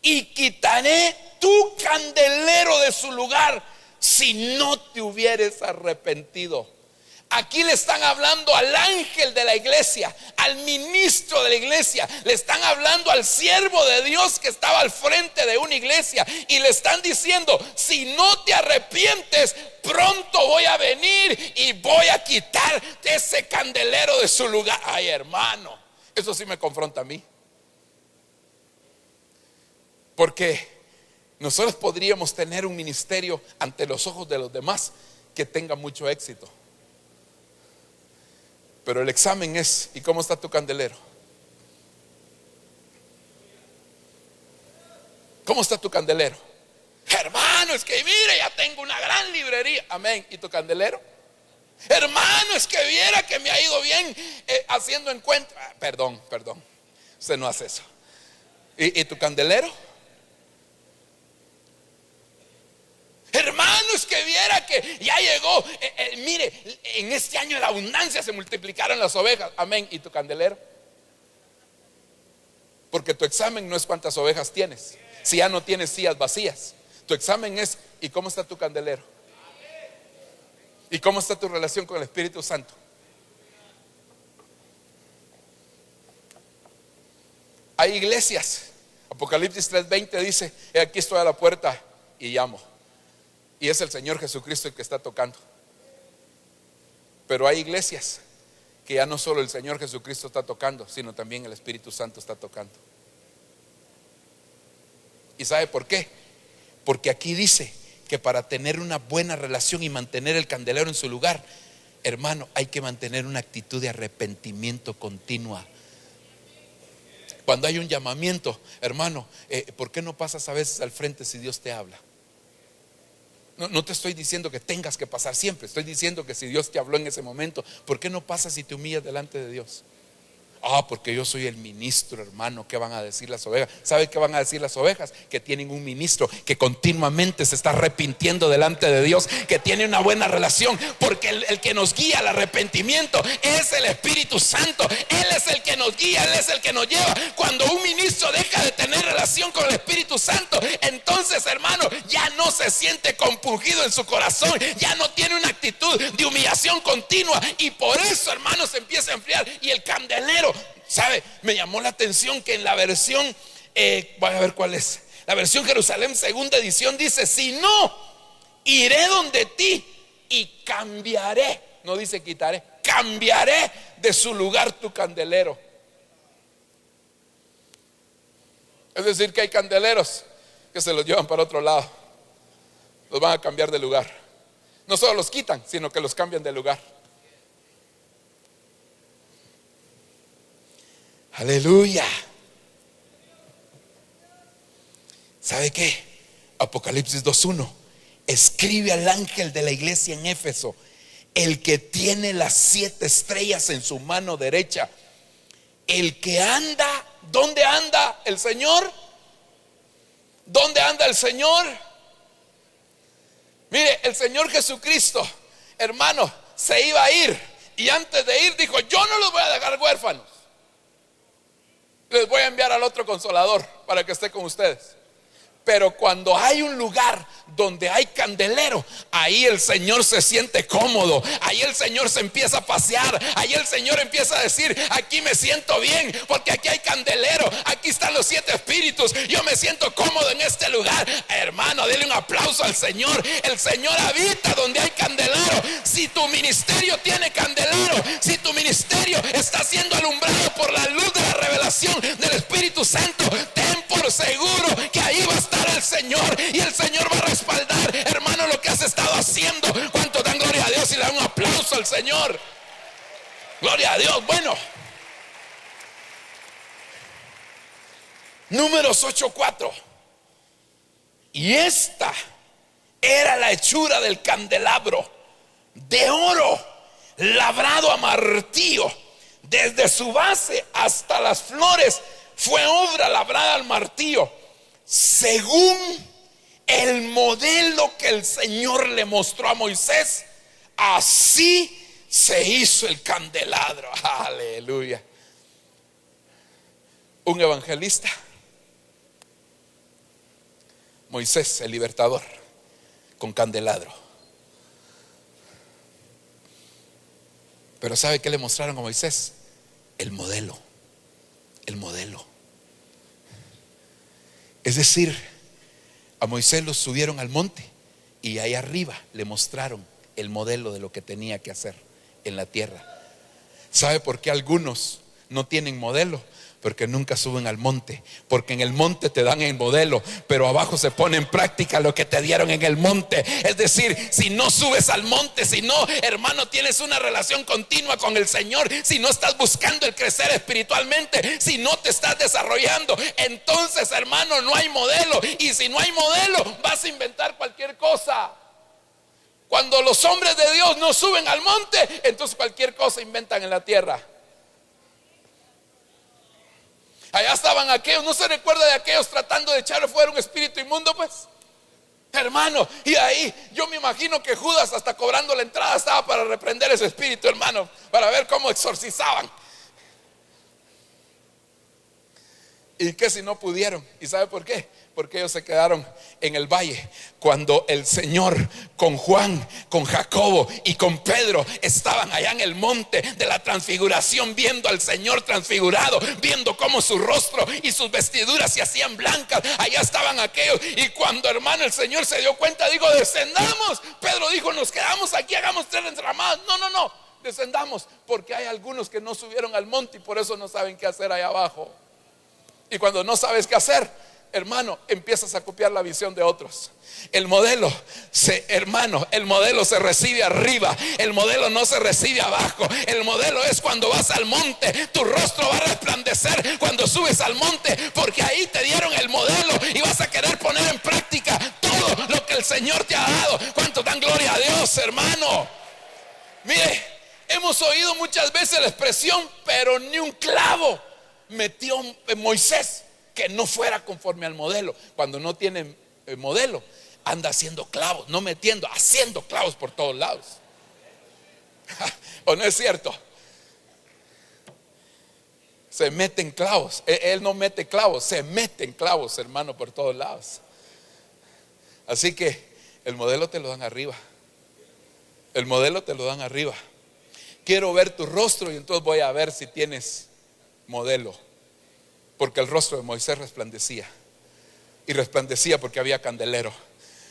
y quitaré tu candelero de su lugar si no te hubieres arrepentido. Aquí le están hablando al ángel de la iglesia, al ministro de la iglesia, le están hablando al siervo de Dios que estaba al frente de una iglesia, y le están diciendo: si no te arrepientes, pronto voy a venir y voy a quitar ese candelero de su lugar. Ay, hermano, eso sí me confronta a mí, porque nosotros podríamos tener un ministerio ante los ojos de los demás que tenga mucho éxito, pero el examen es: ¿y cómo está tu candelero? ¿Cómo está tu candelero? Hermano, es que mire, ya tengo una gran librería. Amén. ¿Y tu candelero? Hermano, es que viera que me ha ido bien haciendo encuentros. Perdón, usted no hace eso. ¿Y tu candelero? Hermano, es que viera que ya llegó, mire, en este año de la abundancia se multiplicaron las ovejas. Amén. ¿Y tu candelero? Porque tu examen no es cuántas ovejas tienes, si ya no tienes sillas vacías. Tu examen es: ¿y cómo está tu candelero? ¿Y cómo está tu relación con el Espíritu Santo? Hay iglesias, Apocalipsis 3:20 dice: he aquí estoy a la puerta y llamo. Y es el Señor Jesucristo el que está tocando. Pero hay iglesias que ya no solo el Señor Jesucristo está tocando, sino también el Espíritu Santo está tocando. ¿Y sabe por qué? Porque aquí dice que para tener una buena relación y mantener el candelero en su lugar, hermano, hay que mantener una actitud de arrepentimiento continua. Cuando hay un llamamiento, hermano, ¿por qué no pasas a veces al frente si Dios te habla? No te estoy diciendo que tengas que pasar siempre, estoy diciendo que si Dios te habló en ese momento, ¿por qué no pasas y te humillas delante de Dios? Porque yo soy el ministro, hermano. ¿Qué van a decir las ovejas? ¿Sabe qué van a decir las ovejas? Que tienen un ministro que continuamente se está arrepintiendo delante de Dios, que tiene una buena relación, porque el que nos guía al arrepentimiento es el Espíritu Santo. Él es el que nos guía, Él es el que nos lleva. Cuando un ministro deja de tener relación con el Espíritu Santo, entonces, hermano, ya no se siente compungido en su corazón, ya no tiene una actitud de humillación continua, y por eso, hermano, se empieza a enfriar. Y el candelero, ¿sabe? Me llamó la atención que en la versión, voy a ver cuál es, la versión Jerusalén segunda edición dice: si no, iré donde ti y cambiaré, no dice quitaré, cambiaré de su lugar tu candelero. Es decir, que hay candeleros que se los llevan para otro lado, los van a cambiar de lugar. No solo los quitan, sino que los cambian de lugar. Aleluya. ¿Sabe qué? Apocalipsis 2:1 escribe al ángel de la iglesia en Éfeso, el que tiene las 7 estrellas en su mano derecha, el que anda. ¿Dónde anda el Señor? ¿Dónde anda el Señor? Mire, el Señor Jesucristo, hermano, se iba a ir y antes de ir dijo: yo no los voy a dejar huérfanos, les voy a enviar al otro consolador para que esté con ustedes. Pero cuando hay un lugar donde hay candelero, ahí el Señor se siente cómodo, ahí el Señor se empieza a pasear, ahí el Señor empieza a decir: aquí me siento bien, porque aquí hay candelero, aquí están los 7 espíritus, yo me siento cómodo en este lugar. Hermano, dele un aplauso al Señor. El Señor habita donde hay candelero. Si tu ministerio tiene candelero, si tu ministerio está siendo alumbrado por la luz de la revelación del Espíritu Santo, ten por seguro que ahí va a estar el Señor, y el Señor va a respaldar, hermano, lo que has estado haciendo. ¿Cuántos dan gloria a Dios y le dan un aplauso al Señor? Gloria a Dios. Bueno, Números 8:4. Y esta era la hechura del candelabro: de oro labrado a martillo, desde su base hasta las flores fue obra labrada al martillo, según el modelo que el Señor le mostró a Moisés. Así se hizo el candelabro. Aleluya. Un evangelista, Moisés el libertador, con candelabro. Pero ¿sabe qué le mostraron a Moisés? El modelo. El modelo. Es decir, a Moisés lo subieron al monte y ahí arriba le mostraron el modelo de lo que tenía que hacer en la tierra. ¿Sabe por qué algunos no tienen modelo? Porque nunca suben al monte. Porque en el monte te dan el modelo, pero abajo se pone en práctica lo que te dieron en el monte. Es decir, si no subes al monte, si no, hermano, tienes una relación continua con el Señor, si no estás buscando el crecer espiritualmente, si no te estás desarrollando, entonces, hermano, no hay modelo. Y si no hay modelo, vas a inventar cualquier cosa. Cuando los hombres de Dios no suben al monte, entonces cualquier cosa inventan en la tierra. Allá estaban aquellos, ¿no se recuerda de aquellos tratando de echarle fuera un espíritu inmundo? Pues, hermano, y ahí yo me imagino que Judas, hasta cobrando la entrada, estaba para reprender ese espíritu, hermano, para ver cómo exorcizaban. ¿Y qué si no pudieron? ¿Y sabe por qué? Porque ellos se quedaron en el valle. Cuando el Señor con Juan, con Jacobo y con Pedro estaban allá en el monte de la transfiguración, viendo al Señor transfigurado, viendo cómo su rostro y sus vestiduras se hacían blancas, allá estaban aquellos. Y cuando, hermano, el Señor se dio cuenta, dijo: descendamos. Pedro dijo: nos quedamos aquí, hagamos 3 enramadas. No, descendamos, porque hay algunos que no subieron al monte y por eso no saben qué hacer allá abajo. Y cuando no sabes qué hacer, hermano, empiezas a copiar la visión de otros. El modelo el modelo se recibe arriba. El modelo no se recibe abajo. El modelo es cuando vas al monte, tu rostro va a resplandecer cuando subes al monte, porque ahí te dieron el modelo y vas a querer poner en práctica todo lo que el Señor te ha dado. ¿Cuántos dan gloria a Dios, hermano? Mire, hemos oído muchas veces la expresión: pero ni un clavo metió Moisés que no fuera conforme al modelo. Cuando no tiene modelo, anda haciendo clavos, no metiendo, haciendo clavos por todos lados. ¿O no es cierto? Se meten clavos. Él no mete clavos, se meten clavos, hermano, por todos lados. Así que el modelo te lo dan arriba. El modelo te lo dan arriba. Quiero ver tu rostro y entonces voy a ver si tienes modelo. Porque el rostro de Moisés resplandecía. Y resplandecía porque había candelero.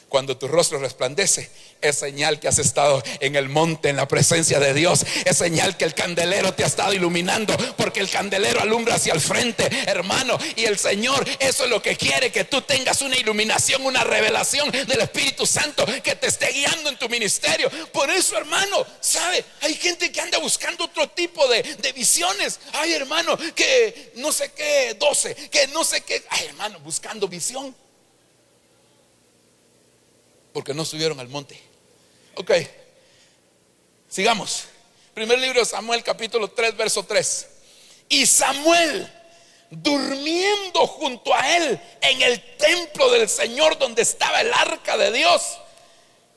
Cuando tu rostro resplandece, es señal que has estado en el monte, en la presencia de Dios. Es señal que el candelero te ha estado iluminando, porque el candelero alumbra hacia el frente, hermano. Y el Señor, eso es lo que quiere, que tú tengas una iluminación, una revelación del Espíritu Santo que te esté guiando en tu ministerio. Por eso, hermano, ¿sabe? Hay gente que anda buscando otro tipo de visiones. Ay, hermano, que no sé qué 12, que no sé qué. Ay, hermano, buscando visión, porque no subieron al monte. Ok, sigamos. Primer libro de Samuel, capítulo 3, verso 3. Y Samuel, durmiendo junto a él en el templo del Señor, donde estaba el arca de Dios,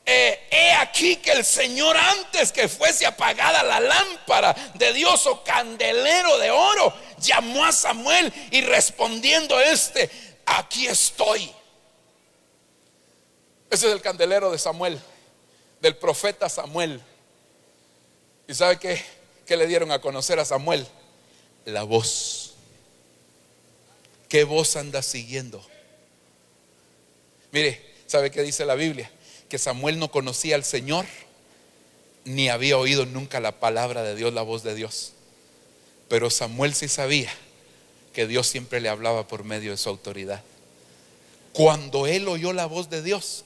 He aquí que el Señor, antes que fuese apagada la lámpara de Dios o candelero de oro, llamó a Samuel y respondiendo aquí estoy. Ese es el candelero de Samuel, del profeta Samuel. ¿Y sabe qué le dieron a conocer a Samuel? La voz. ¿Qué voz anda siguiendo? Mire, ¿sabe qué dice la Biblia? Que Samuel no conocía al Señor, ni había oído nunca la palabra de Dios, la voz de Dios. Pero Samuel sí sabía que Dios siempre le hablaba por medio de su autoridad. Cuando él oyó la voz de Dios,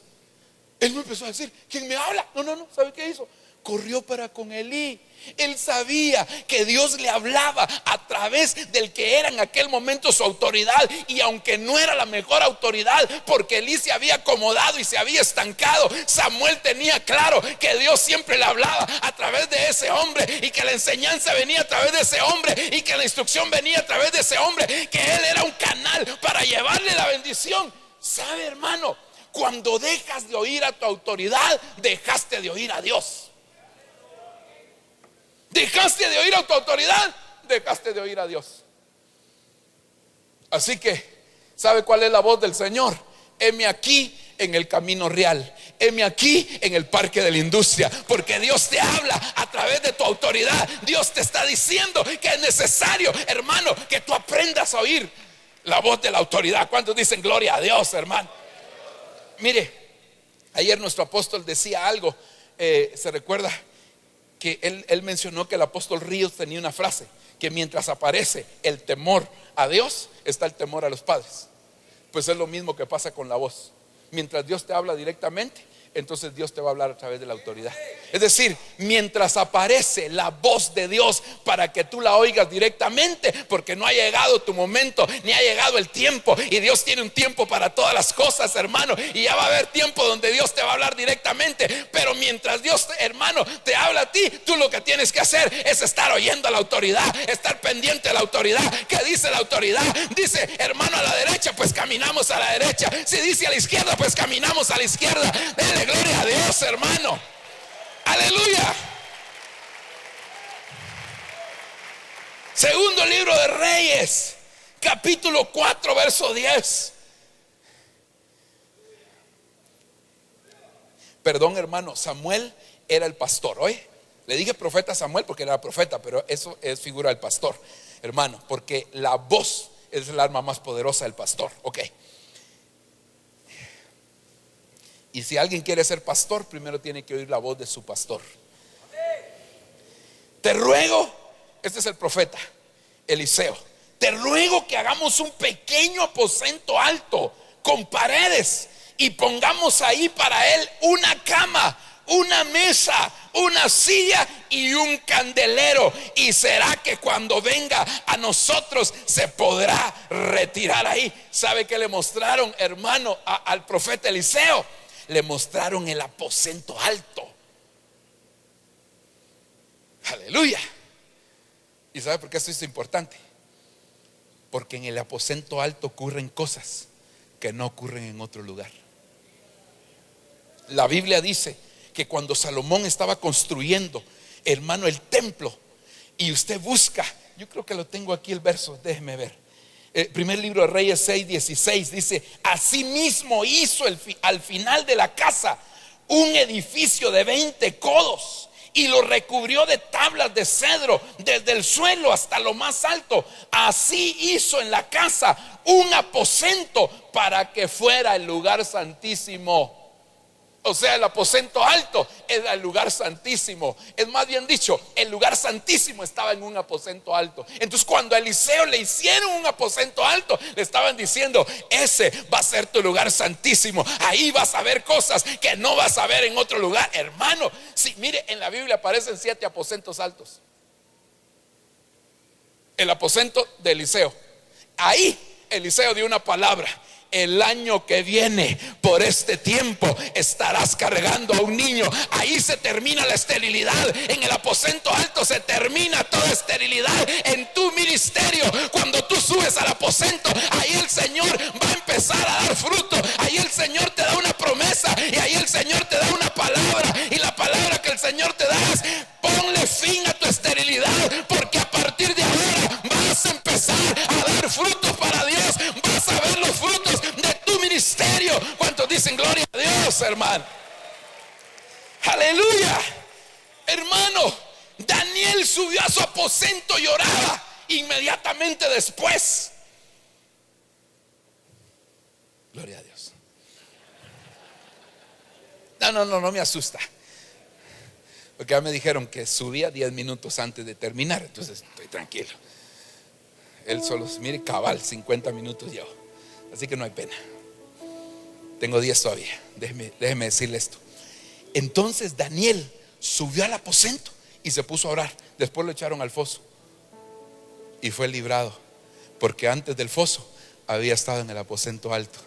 él no empezó a decir: ¿quién me habla? No, ¿sabe qué hizo? Corrió para con Elí. Él sabía que Dios le hablaba a través del que era en aquel momento su autoridad. Y aunque no era la mejor autoridad, porque Elí se había acomodado y se había estancado, Samuel tenía claro que Dios siempre le hablaba a través de ese hombre, y que la enseñanza venía a través de ese hombre, y que la instrucción venía a través de ese hombre, que él era un canal para llevarle la bendición. ¿Sabe, hermano? Cuando dejas de oír a tu autoridad, dejaste de oír a Dios. Dejaste de oír a tu autoridad, dejaste de oír a Dios. Así que, ¿sabe cuál es la voz del Señor? Heme aquí en el camino real, heme aquí en el parque de la industria, porque Dios te habla a través de tu autoridad. Dios te está diciendo que es necesario, hermano, que tú aprendas a oír la voz de la autoridad. ¿Cuántos dicen gloria a Dios, hermano? Mire, ayer nuestro apóstol decía algo, se recuerda que él mencionó que el apóstol Ríos tenía una frase: que mientras aparece el temor a Dios, está el temor a los padres. Pues es lo mismo que pasa con la voz. Mientras Dios te habla directamente, entonces Dios te va a hablar a través de la autoridad. Es decir, mientras aparece la voz de Dios para que tú la oigas directamente, porque no ha llegado tu momento, ni ha llegado el tiempo. Y Dios tiene un tiempo para todas las cosas, hermano, y ya va a haber tiempo donde Dios te va a hablar directamente. Pero mientras Dios, hermano, te habla a ti, tú lo que tienes que hacer es estar oyendo a la autoridad, estar pendiente de la autoridad. ¿Qué dice la autoridad? Dice, hermano, a la derecha, pues caminamos a la derecha. Si dice a la izquierda, pues caminamos a la izquierda. Dele gloria a Dios, hermano. Aleluya. Segundo libro de Reyes, capítulo 4, verso 10. Perdón, hermano, Samuel era el pastor. Oye, le dije profeta Samuel porque era profeta, pero eso es figura del pastor, hermano, porque la voz es el arma más poderosa del pastor. Ok. Y si alguien quiere ser pastor, primero tiene que oír la voz de su pastor. Te ruego, este es el profeta Eliseo, te ruego que hagamos un pequeño aposento alto con paredes y pongamos ahí para él una cama, una mesa, una silla y un candelero. Y será que cuando venga a nosotros se podrá retirar ahí. ¿Sabe qué le mostraron, hermano, al profeta Eliseo? Le mostraron el aposento alto. Aleluya. ¿Y sabe por qué esto es importante? Porque en el aposento alto ocurren cosas que no ocurren en otro lugar. La Biblia dice que cuando Salomón estaba construyendo, hermano, el templo, y usted busca, yo creo que lo tengo aquí el verso, déjeme ver. Primer libro de Reyes 6:16 dice: asimismo hizo al final de la casa un edificio de 20 codos y lo recubrió de tablas de cedro desde el suelo hasta lo más alto. Así hizo en la casa un aposento para que fuera el lugar santísimo. O sea, el aposento alto era el lugar santísimo. Es más bien dicho, el lugar santísimo estaba en un aposento alto. Entonces cuando a Eliseo le hicieron un aposento alto, le estaban diciendo: ese va a ser tu lugar santísimo. Ahí vas a ver cosas que no vas a ver en otro lugar. Hermano, sí, mire, en la Biblia aparecen 7 aposentos altos. El aposento de Eliseo. Ahí Eliseo dio una palabra: el año que viene, por este tiempo, estarás cargando a un niño. Ahí se termina la esterilidad. En el aposento alto se termina toda esterilidad. En tu ministerio, cuando tú subes al aposento, ahí el Señor va a empezar a dar fruto. Ahí el Señor te da una promesa y ahí el Señor te da una palabra. subió a su aposento y oraba inmediatamente después. Gloria a Dios. No me asusta, porque ya me dijeron que subía 10 minutos antes de terminar, entonces estoy tranquilo. Él solo, mire, cabal, 50 minutos llevo, así que no hay pena. Tengo 10 todavía. Déjeme decirle esto. Entonces Daniel subió al aposento y se puso a orar. Después lo echaron al foso y fue librado, porque antes del foso había estado en el aposento alto.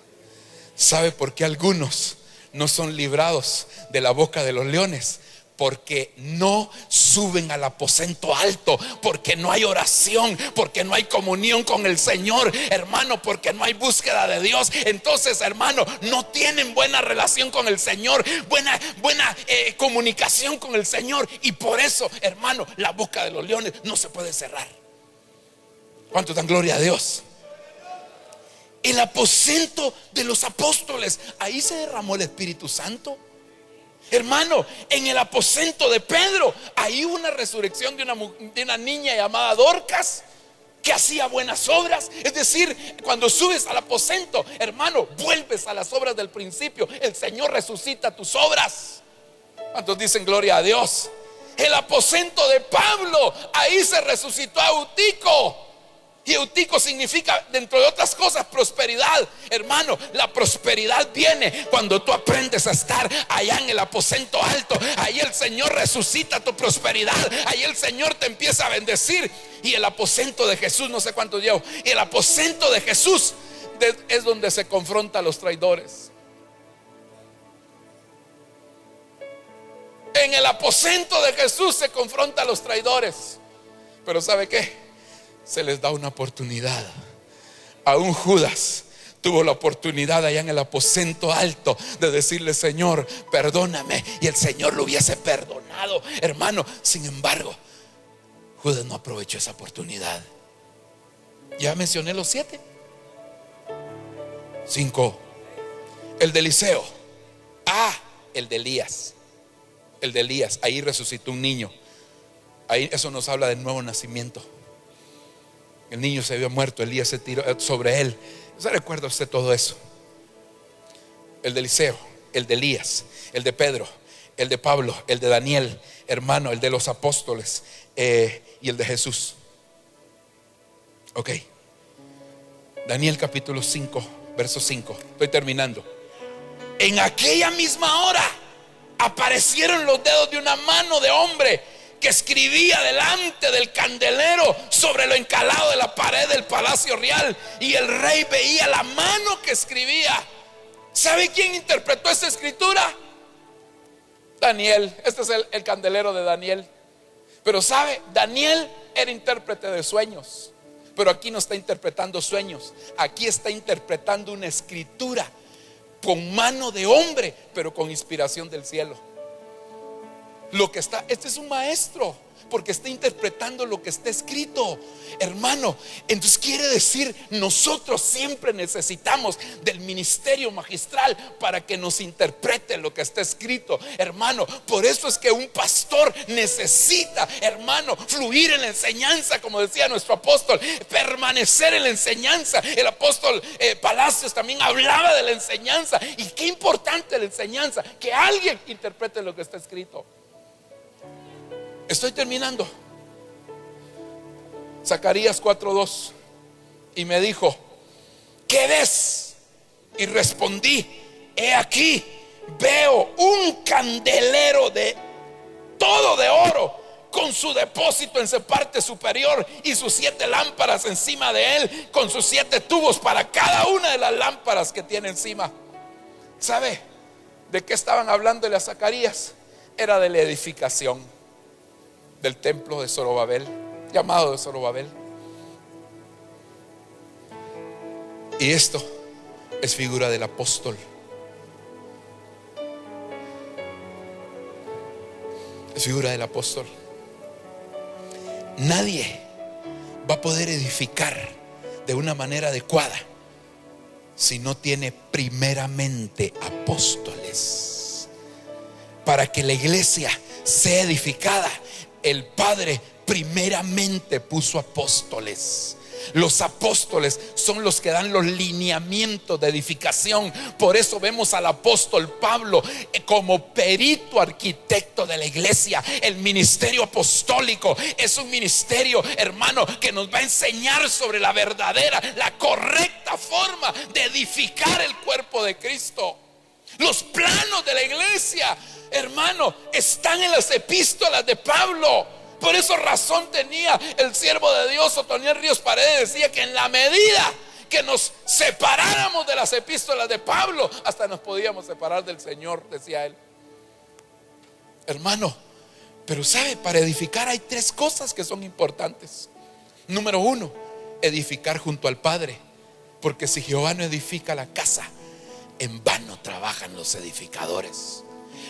¿Sabe por qué algunos no son librados de la boca de los leones? Porque no suben al aposento alto, porque no hay oración, porque no hay comunión con el Señor, hermano, porque no hay búsqueda de Dios. Entonces, hermano, no tienen buena relación con el Señor, buena comunicación con el Señor, y por eso, hermano, la boca de los leones no se puede cerrar. ¿Cuántos dan gloria a Dios? El aposento de los apóstoles, ahí se derramó el Espíritu Santo. Hermano, en el aposento de Pedro, ahí hubo una resurrección de una niña llamada Dorcas, que hacía buenas obras. Es decir, cuando subes al aposento, hermano, vuelves a las obras del principio. El Señor resucita tus obras. ¿Cuántos dicen gloria a Dios? El aposento de Pablo, ahí se resucitó a Eutico. Y Eutico significa, dentro de otras cosas, prosperidad. Hermano, la prosperidad viene cuando tú aprendes a estar allá en el aposento alto. Ahí el Señor resucita tu prosperidad. Ahí el Señor te empieza a bendecir. Y el aposento de Jesús, no sé cuánto llevo, y el aposento de Jesús es donde se confronta a los traidores. En el aposento de Jesús se confronta a los traidores. Pero ¿sabe qué? Se les da una oportunidad. Aún Judas tuvo la oportunidad allá en el aposento alto de decirle: Señor, perdóname, y el Señor lo hubiese perdonado, hermano. Sin embargo, Judas no aprovechó esa oportunidad. Ya mencioné los 7. 5. El de Eliseo. El de Elías. El de Elías, ahí resucitó un niño. Ahí eso nos habla del nuevo nacimiento. El niño se había muerto, Elías se tiró sobre él. ¿Se recuerda usted todo eso? El de Eliseo, el de Elías, el de Pedro, el de Pablo, el de Daniel, hermano, el de los apóstoles, y el de Jesús. Ok. Daniel capítulo 5, verso 5. Estoy terminando. En aquella misma hora aparecieron los dedos de una mano de hombre que escribía delante del candelero sobre lo encalado de la pared del palacio real, y el rey veía la mano que escribía. ¿Sabe quién interpretó esta escritura? Daniel. Este es el candelero de Daniel. Pero sabe, Daniel era intérprete de sueños, pero aquí no está interpretando sueños, aquí está interpretando una escritura con mano de hombre, pero con inspiración del cielo. Este es un maestro, porque está interpretando lo que está escrito, hermano. Entonces quiere decir, nosotros siempre necesitamos del ministerio magistral para que nos interprete lo que está escrito, hermano. Por eso es que un pastor necesita, hermano, fluir en la enseñanza, como decía nuestro apóstol, permanecer en la enseñanza. El apóstol Palacios también hablaba de la enseñanza. Y qué importante la enseñanza, que alguien interprete lo que está escrito. Estoy terminando. Zacarías 4:2. Y me dijo: ¿qué ves? Y respondí: he aquí, veo un candelero de todo de oro, con su depósito en su parte superior y sus 7 lámparas encima de él, con sus 7 tubos para cada una de las lámparas que tiene encima. ¿Sabe de qué estaban hablándole a Zacarías? Era de la edificación del templo de Zorobabel, llamado de Zorobabel. Y esto es figura del apóstol. Es figura del apóstol. Nadie va a poder edificar de una manera adecuada si no tiene primeramente apóstoles. Para que la iglesia sea edificada, el Padre primeramente puso apóstoles. Los apóstoles son los que dan los lineamientos de edificación. Por eso vemos al apóstol Pablo como perito arquitecto de la iglesia. El ministerio apostólico es un ministerio, hermano, que nos va a enseñar sobre la verdadera, la correcta forma de edificar el cuerpo de Cristo. Los planos de la iglesia, hermano, están en las epístolas de Pablo. Por eso razón tenía el siervo de Dios, Otoniel Ríos Paredes, decía que en la medida que nos separáramos de las epístolas de Pablo, hasta nos podíamos separar del Señor, decía él. Hermano, pero sabe, para edificar hay tres cosas que son importantes. Número uno, edificar junto al Padre, porque si Jehová no edifica la casa, en vano trabajan los edificadores.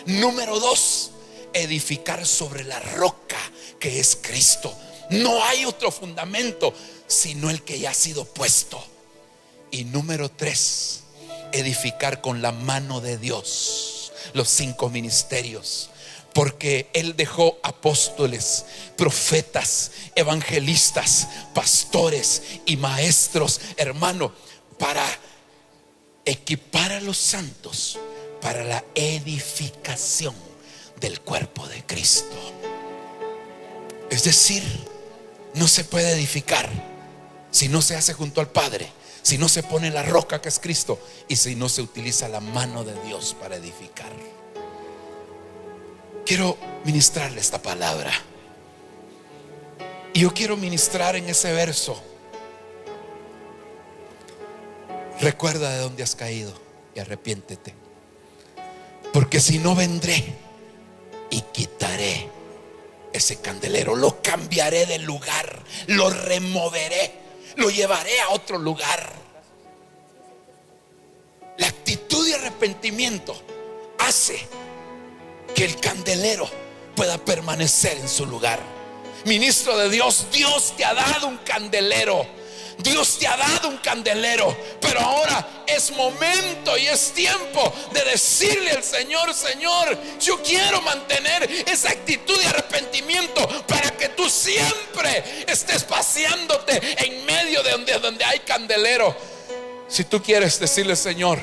Número dos, edificar sobre la roca que es Cristo. No hay otro fundamento sino el que ya ha sido puesto. Y número tres, edificar con la mano de Dios los 5 ministerios, porque Él dejó apóstoles, profetas, evangelistas, pastores y maestros, hermano, para equipar a los santos para la edificación del cuerpo de Cristo. Es decir, no se puede edificar si no se hace junto al Padre, si no se pone la roca que es Cristo y si no se utiliza la mano de Dios para edificar. Quiero ministrarle esta palabra, y yo quiero ministrar en ese verso: recuerda de dónde has caído y arrepiéntete, porque si no, vendré y quitaré ese candelero, lo cambiaré de lugar, lo removeré, lo llevaré a otro lugar. La actitud de arrepentimiento hace que el candelero pueda permanecer en su lugar. Ministro de Dios, Dios te ha dado un candelero. Dios te ha dado un candelero, pero ahora es momento y es tiempo de decirle al Señor: Señor, yo quiero mantener esa actitud de arrepentimiento para que tú siempre estés paseándote en medio de donde hay candelero. Si tú quieres decirle: Señor,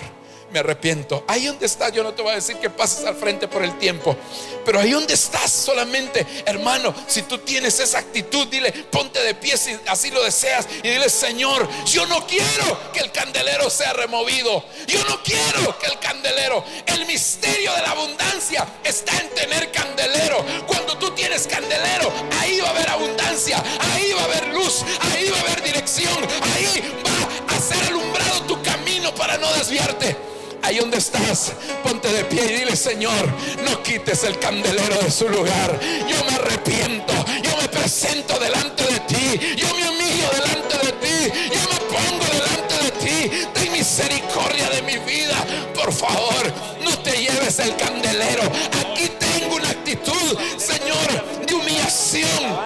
me arrepiento, ahí donde estás, yo no te voy a decir que pases al frente por el tiempo, pero ahí donde estás, solamente, hermano, si tú tienes esa actitud, dile, ponte de pie si así lo deseas, y dile: Señor, yo no quiero que el candelero sea removido. Yo no quiero que el candelero, el misterio de la abundancia está en tener candelero. Cuando tú tienes candelero, ahí va a haber abundancia, ahí va a haber luz, ahí va a haber dirección, ahí va a ser alumbrado tu camino para no desviarte. Ahí donde estás, ponte de pie y dile: Señor, no quites el candelero de su lugar. Yo me arrepiento, yo me presento delante de ti, yo me humillo delante de ti, yo me pongo delante de ti. Ten misericordia de mi vida, por favor, no te lleves el candelero. Aquí tengo una actitud, Señor, de humillación.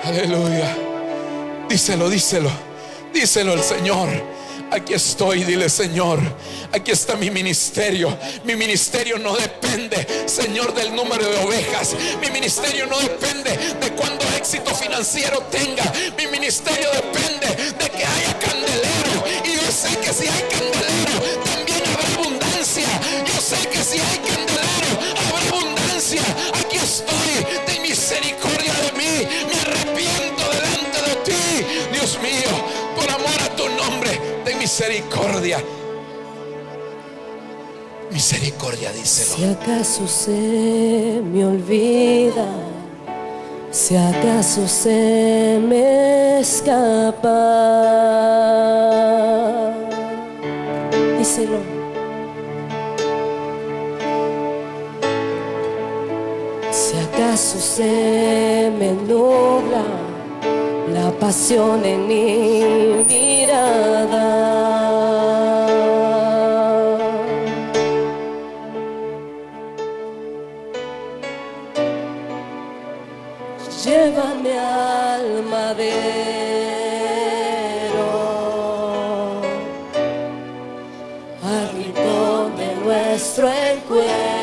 Aleluya. Díselo, díselo, díselo al Señor. Aquí estoy, dile: Señor, aquí está mi ministerio. Mi ministerio no depende, Señor, del número de ovejas. Mi ministerio no depende de cuánto éxito financiero tenga. Mi ministerio depende de que haya candelero. Y yo sé que si hay candelero, también habrá abundancia. Yo sé que si hay candelero, habrá abundancia. Aquí estoy, ten misericordia de mí. Me arrepiento delante de ti, Dios mío, por amor a tu nombre. Ten misericordia. Misericordia, díselo. Si acaso se me olvida, si acaso se me escapa, díselo. Si acaso se me nubla la pasión en mi mirada, llévame al madero, al rincón de nuestro encuentro.